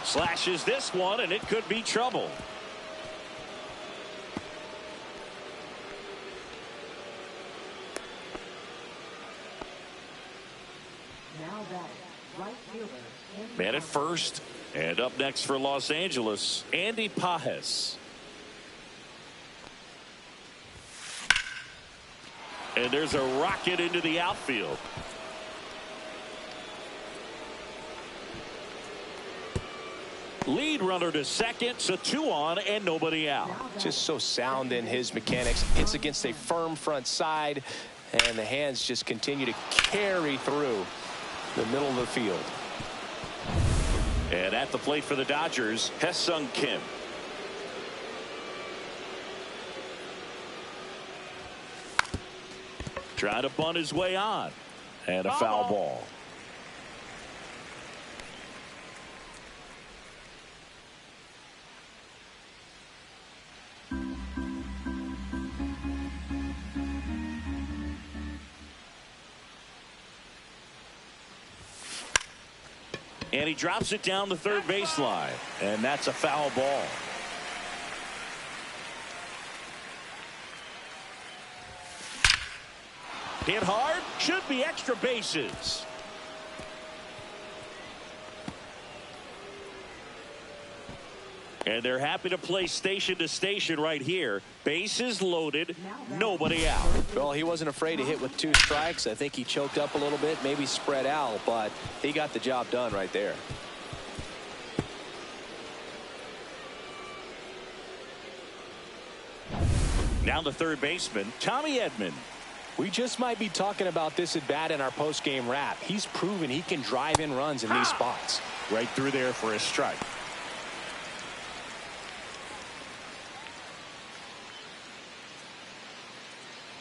Slashes this one, and it could be trouble. Right fielder. Man at first. And up next for Los Angeles, Andy Pages. And there's a rocket into the outfield. Lead runner to second, so 2 on and nobody out. Just so sound in his mechanics. Hits against a firm front side, and the hands just continue to carry through the middle of the field. And at the plate for the Dodgers, Ha-Seong Kim. Trying to bunt his way on. And a foul ball. And he drops it down the third baseline. And that's a foul ball. Hit hard. Should be extra bases. And they're happy to play station to station right here. Bases loaded. Nobody out. Well, he wasn't afraid to hit with 2 strikes. I think he choked up a little bit, maybe spread out, but he got the job done right there. Now the third baseman, Tommy Edman. We just might be talking about this at bat in our post-game wrap. He's proven he can drive in runs in these spots. Right through there for a strike.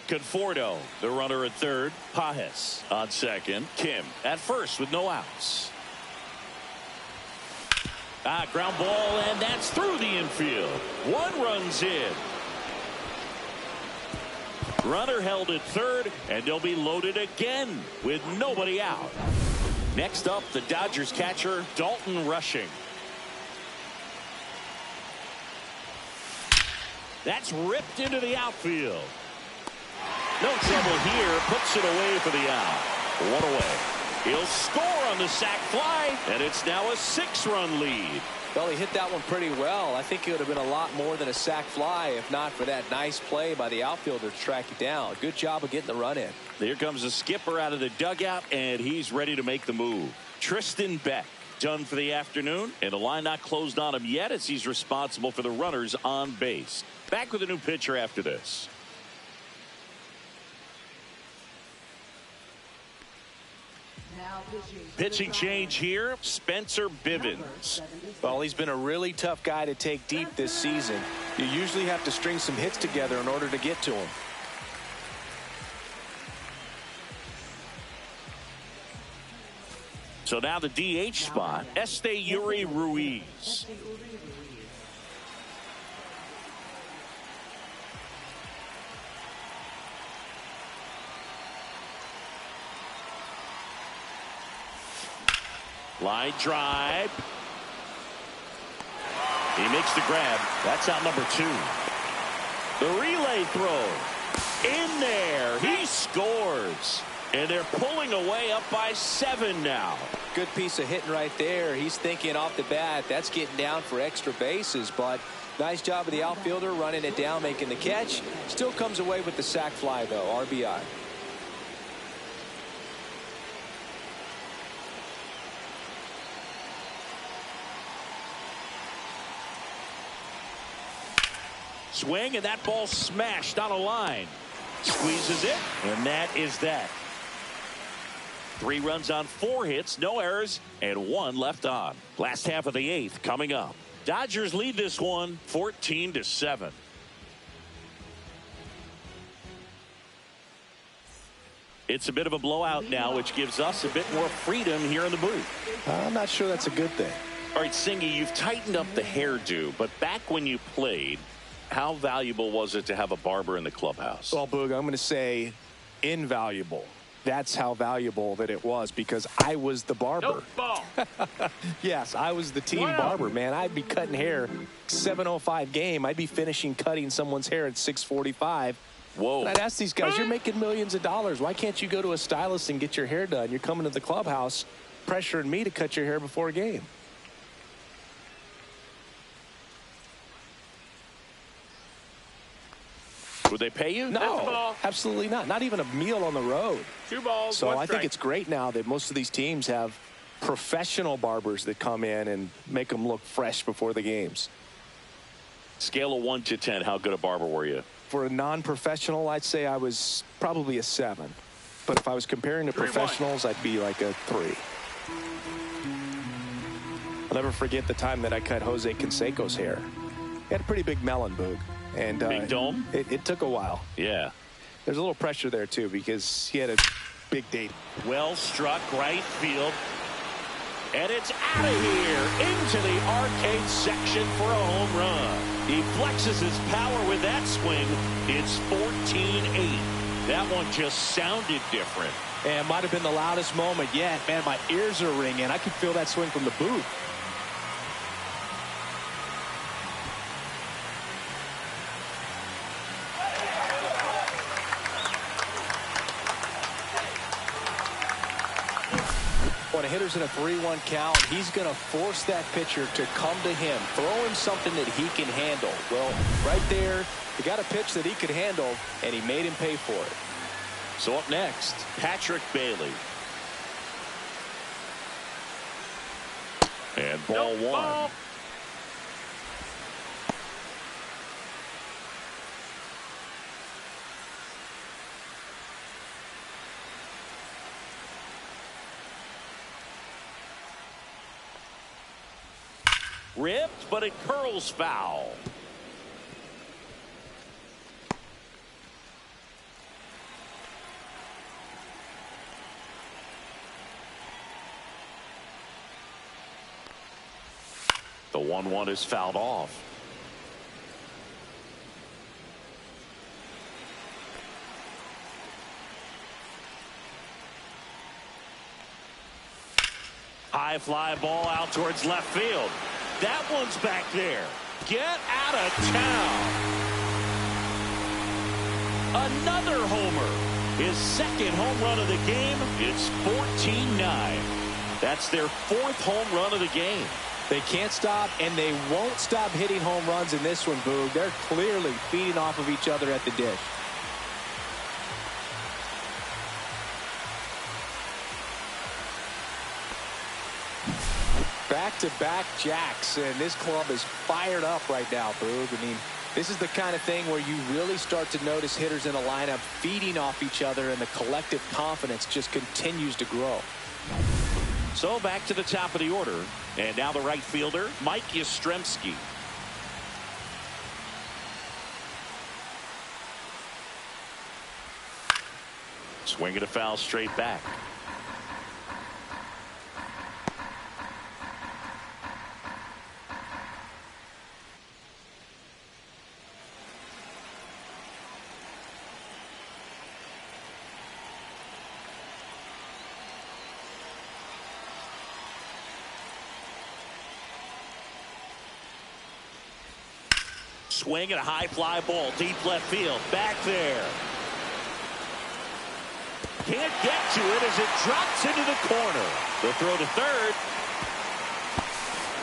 Conforto, the runner at third. Pages on second. Kim at first with no outs. Ground ball, and that's through the infield. 1 run's in. Runner held at third, and they'll be loaded again with nobody out. Next up, the Dodgers catcher, Dalton Rushing. That's ripped into the outfield. No trouble here. Puts it away for the out. 1 away. He'll score on the sac fly, and it's now a 6-run lead. Well, he hit that one pretty well. I think it would have been a lot more than a sac fly if not for that nice play by the outfielder to track it down. Good job of getting the run in. Here comes the skipper out of the dugout, and he's ready to make the move. Tristan Beck done for the afternoon, and the line not closed on him yet as he's responsible for the runners on base. Back with a new pitcher after this. Pitching change here, Spencer Bivens. Well, he's been a really tough guy to take deep this season. You usually have to string some hits together in order to get to him. So now the DH spot, Esteury Ruiz. Line drive. He makes the grab. That's out number 2. The relay throw. In there. He scores. And they're pulling away up by 7 now. Good piece of hitting right there. He's thinking off the bat, that's getting down for extra bases. But nice job of the outfielder running it down, making the catch. Still comes away with the sac fly, though. RBI. Swing, and that ball smashed on a line. Squeezes it, and that is that. 3 runs on 4 hits, no errors, and 1 left on. Last half of the 8th coming up. Dodgers lead this one 14-7. It's a bit of a blowout now, which gives us a bit more freedom here in the booth. I'm not sure that's a good thing. All right, Singy, you've tightened up the hairdo, but back when you played, how valuable was it to have a barber in the clubhouse? Well, Boog, I'm going to say invaluable. That's how valuable that it was, because I was the barber. Nope, ball. Yes, I was the team barber, man. I'd be cutting hair 7:05 game. I'd be finishing cutting someone's hair at 6:45. Whoa. And I'd ask these guys, you're making millions of dollars. Why can't you go to a stylist and get your hair done? You're coming to the clubhouse. pressuring me to cut your hair before a game. Would they pay you? No, absolutely not. Not even a meal on the road. 2 balls, so 1 I strike. think it's great now that most of these teams have professional barbers that come in and make them look fresh before the games. Scale of 1 to 10, how good a barber were you? For a non-professional, I'd say I was probably a 7. But if I was comparing to professionals, I'd be like a 3. I'll never forget the time that I cut Jose Canseco's hair. He had a pretty big melon, Boog. And big dome? It took a while. Yeah. There's a little pressure there, too, because he had a big date. Well struck right field. And it's out of here into the arcade section for a home run. He flexes his power with that swing. It's 14-8. That one just sounded different. And it might have been the loudest moment yet. Man, my ears are ringing. I could feel that swing from the booth. When a hitter's in a 3-1 count, he's going to force that pitcher to come to him, throw him something that he can handle. Well, right there, he got a pitch that he could handle, and he made him pay for it. So up next, Patrick Bailey. And ball 1. Ball. Ripped, but it curls foul. The 1-1 is fouled off. High fly ball out towards left field. That one's back there. Get out of town. Another homer. His second home run of the game. It's 14-9. That's their 4th home run of the game. They can't stop, and they won't stop hitting home runs in this one, Boog. They're clearly feeding off of each other at the dish. Back-to-back jacks, and this club is fired up right now, Boog. I mean, this is the kind of thing where you really start to notice hitters in a lineup feeding off each other, and the collective confidence just continues to grow. So back to the top of the order. And now the right fielder, Mike Yastrzemski. Swing and a foul straight back. Swing and a high fly ball deep left field. Back there. Can't get to it as it drops into the corner. The throw to third.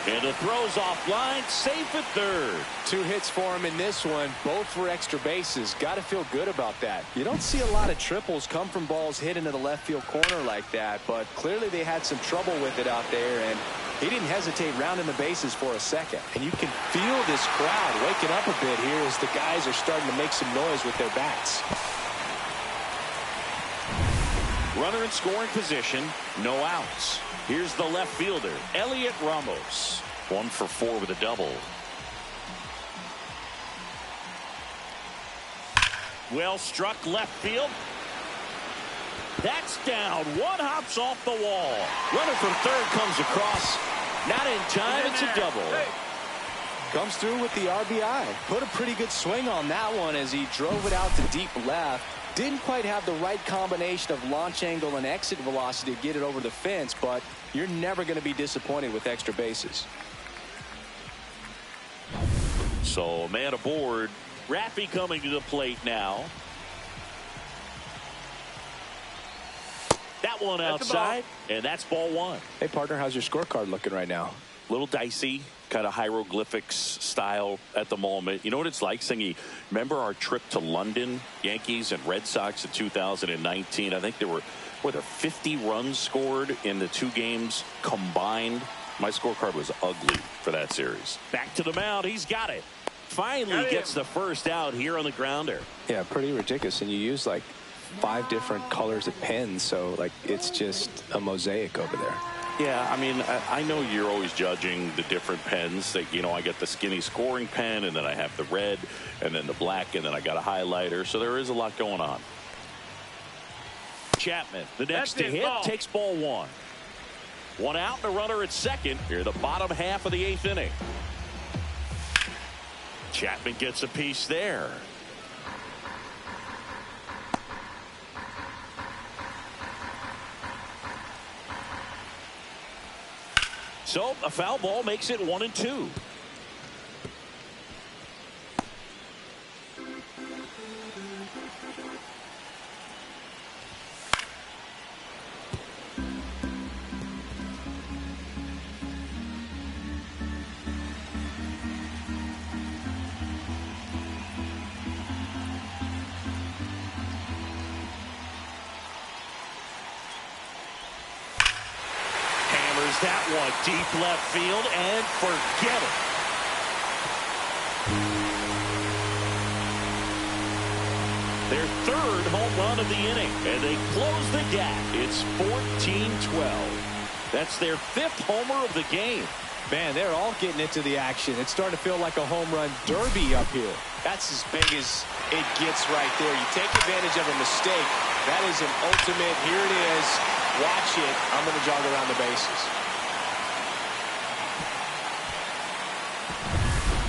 And the throw's offline. Safe at third. 2 hits for him in this one, both for extra bases. Got to feel good about that. You don't see a lot of triples come from balls hit into the left field corner like that, but clearly they had some trouble with it out there, and he didn't hesitate rounding the bases for a second. And you can feel this crowd waking up a bit here as the guys are starting to make some noise with their bats. Runner in scoring position, no outs. Here's the left fielder, Elliot Ramos. 1 for 4 with a double. Well struck left field. That's down. 1 hops off the wall. Runner from third comes across. Not in time. It's a double. Comes through with the RBI. Put a pretty good swing on that one as he drove it out to deep left. Didn't quite have the right combination of launch angle and exit velocity to get it over the fence, but you're never going to be disappointed with extra bases. So man aboard. Raffy coming to the plate now. That one outside, and that's ball one. Hey, partner, how's your scorecard looking right now? Little dicey, kind of hieroglyphics style at the moment. You know what it's like, Singy? Remember our trip to London, Yankees and Red Sox in 2019? I think there were 50 runs scored in the two games combined. My scorecard was ugly for that series. Back to the mound. He's got it. Finally gets the first out here on the grounder. Yeah, pretty ridiculous. And you use like 5 different colors of pens, so like it's just a mosaic over there. Yeah, I mean, I know you're always judging the different pens. That, you know, I get the skinny scoring pen, and then I have the red, and then the black, and then I got a highlighter. So there is a lot going on. Chapman, the next to hit, takes ball one. One out and a runner at second. Here, the bottom half of the 8th inning. Chapman gets a piece there. So a foul ball makes it 1-2. That one deep left field, and forget it. Their 3rd home run of the inning, and they close the gap. It's 14-12. That's their 5th homer of the game. Man, they're all getting into the action. It's starting to feel like a home run derby up here. That's as big as it gets right there. You take advantage of a mistake. That is an ultimate, here it is, watch it, I'm going to jog around the bases.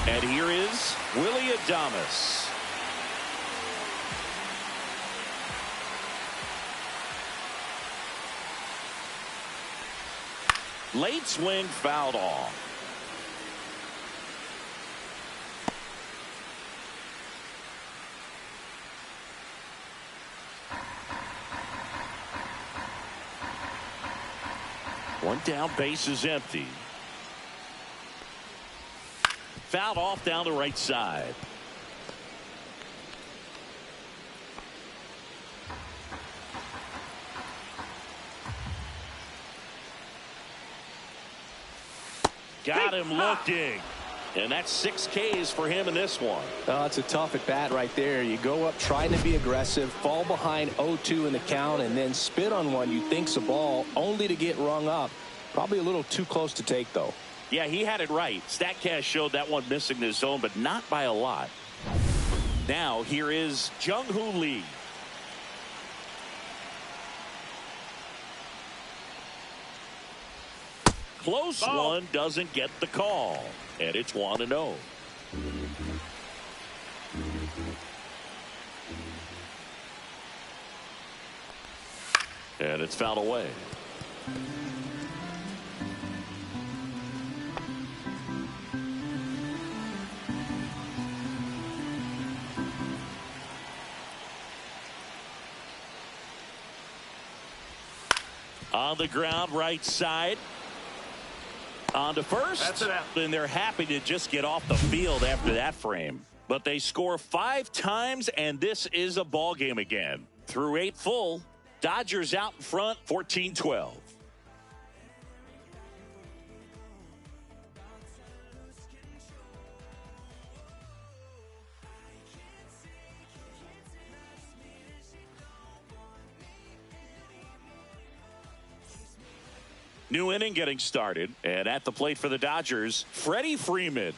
And here is Willy Adames. Late swing fouled off. One down, base is empty. Fouled off down the right side. Got him looking. And that's 6 Ks for him in this one. Oh, it's a tough at bat right there. You go up trying to be aggressive, fall behind 0-2 in the count, and then spit on one you think's a ball, only to get rung up. Probably a little too close to take, though. Yeah, he had it right. StatCast showed that one missing the zone, but not by a lot. Now, here is Jung-Hoo Lee. Close one, doesn't get the call. And it's 1-0. And it's fouled away. On the ground, right side. On to first. That's it out. And they're happy to just get off the field after that frame. But they score 5 times, and this is a ball game again. Through 8 full, Dodgers out in front, 14-12. New inning getting started, and at the plate for the Dodgers, Freddie Freeman.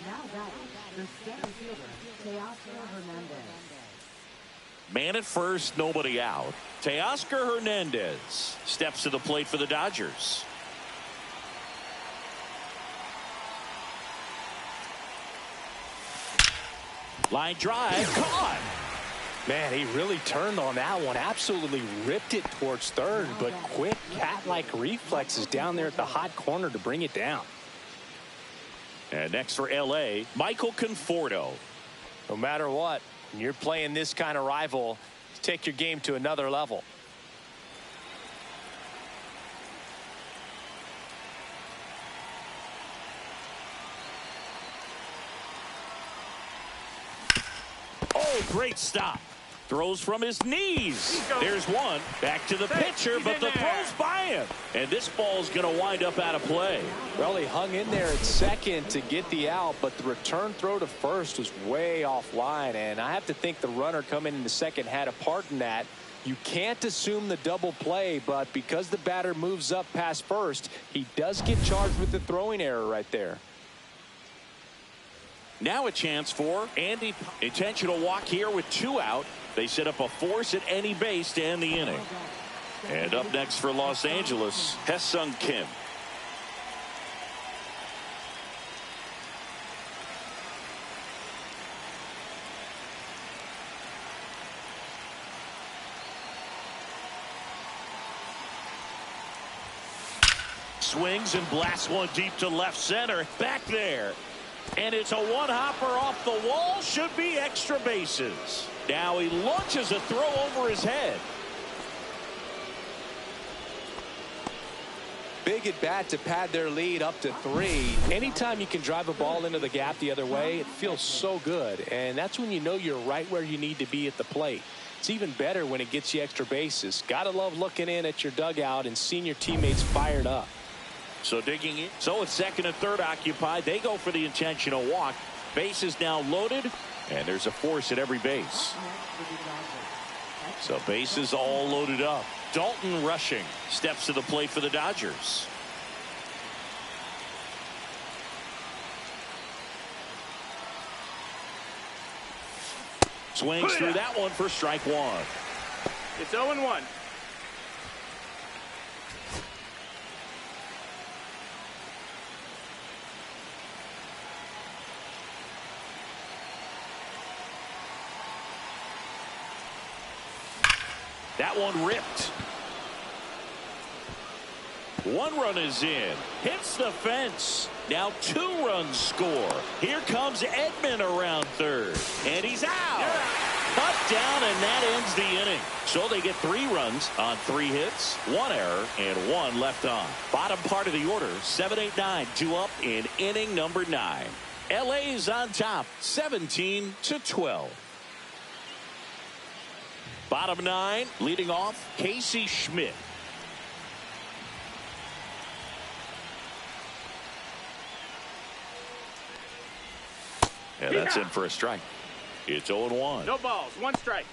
Now batting, the center fielder, Teoscar Hernandez. Man at first, nobody out. Teoscar Hernandez steps to the plate for the Dodgers. Line drive, caught. Man, he really turned on that one. Absolutely ripped it towards third, but quick cat-like reflexes down there at the hot corner to bring it down. And next for L.A., Michael Conforto. No matter what, when you're playing this kind of rival, you take your game to another level. Oh, great stop. Throws from his knees. There's one. Back to the pitcher, but the throw's by him. And this ball's going to wind up out of play. Well, he hung in there at second to get the out, but the return throw to first was way offline. And I have to think the runner coming in the second had a part in that. You can't assume the double play, but because the batter moves up past first, he does get charged with the throwing error right there. Now a chance for Andy. Intentional walk here with 2 out. They set up a force at any base to end the inning. And up next for Los Angeles, Hesung Kim. Swings and blasts one deep to left center. Back there. And it's a one-hopper off the wall. Should be extra bases. Now he launches a throw over his head. Big at bat to pad their lead up to 3. Anytime you can drive a ball into the gap the other way, it feels so good. And that's when you know you're right where you need to be at the plate. It's even better when it gets you extra bases. Gotta love looking in at your dugout and seeing your teammates fired up. So digging in. So it's second and third occupied. They go for the intentional walk. Base is now loaded, and there's a force at every base. So bases all loaded up. Dalton Rushing steps to the plate for the Dodgers. Swings through that one for strike 1. It's 0-1. That one ripped. 1 run is in. Hits the fence. Now 2 runs score. Here comes Edman around third. And he's out. Cut down, and that ends the inning. So they get 3 runs on 3 hits, 1 error, and 1 left on. Bottom part of the order, 7-8-9, 2 up in inning number 9. LA's on top, 17-12. Bottom 9, leading off, Casey Schmidt. And that's in for a strike. It's 0-1. No balls, 1 strike.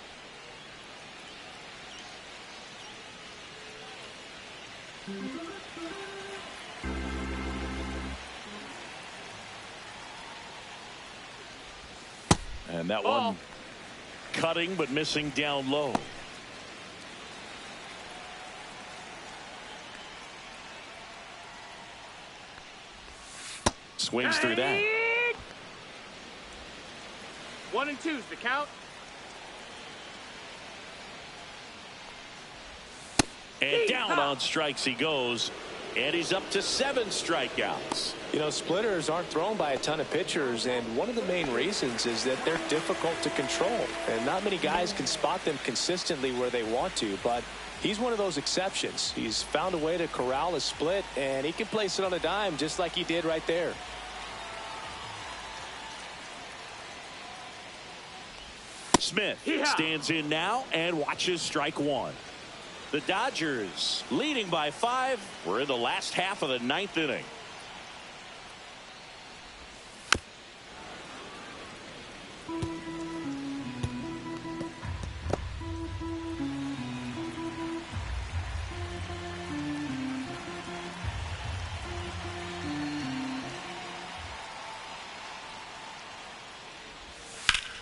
And that one cutting but missing down low. Swings through that. 1 and 2's the count. And down on strikes he goes. And he's up to 7 strikeouts. You know, splitters aren't thrown by a ton of pitchers, and one of the main reasons is that they're difficult to control. And not many guys can spot them consistently where they want to, but he's one of those exceptions. He's found a way to corral a split, and he can place it on a dime just like he did right there. Smith stands in now and watches strike 1. The Dodgers leading by 5. We're in the last half of the 9th inning.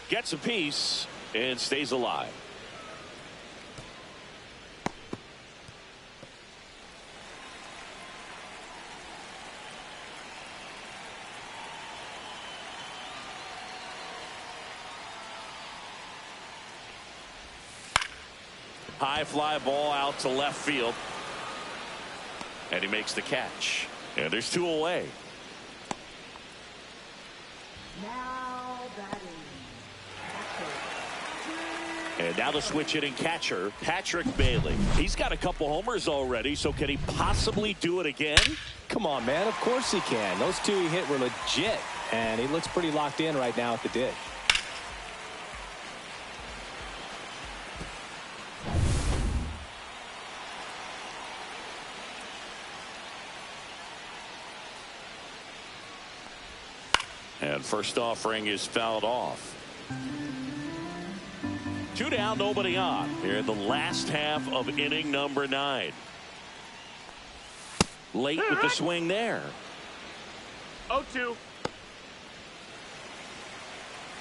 Gets a piece and stays alive. High fly ball out to left field. And he makes the catch. And there's 2 away. Now batting. And now the switch hitting catcher, Patrick Bailey. He's got a couple homers already, so can he possibly do it again? Come on, man. Of course he can. Those 2 he hit were legit, and he looks pretty locked in right now at the dish. And first offering is fouled off. 2 down, nobody on here in the last half of inning number 9. Late with the swing there. 0-2.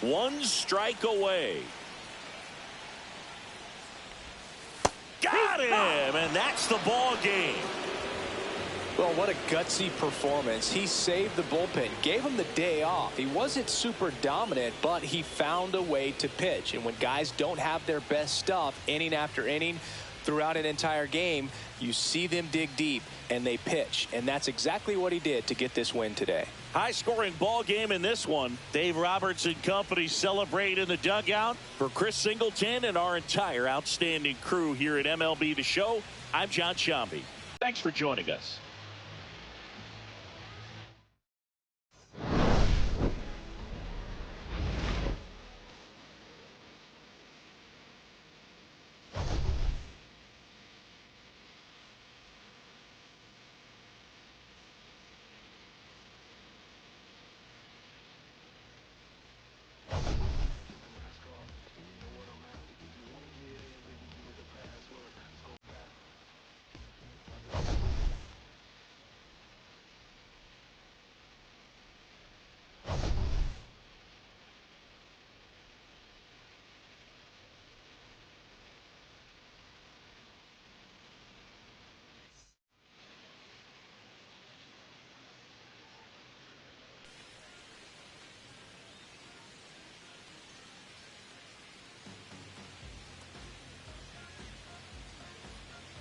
1 strike away. Got him, and that's the ball game. Well, what a gutsy performance. He saved the bullpen, gave him the day off. He wasn't super dominant, but he found a way to pitch. And when guys don't have their best stuff inning after inning throughout an entire game, you see them dig deep and they pitch. And that's exactly what he did to get this win today. High-scoring ball game in this one. Dave Roberts and company celebrate in the dugout. For Chris Singleton and our entire outstanding crew here at MLB The Show, I'm John Sciambi. Thanks for joining us.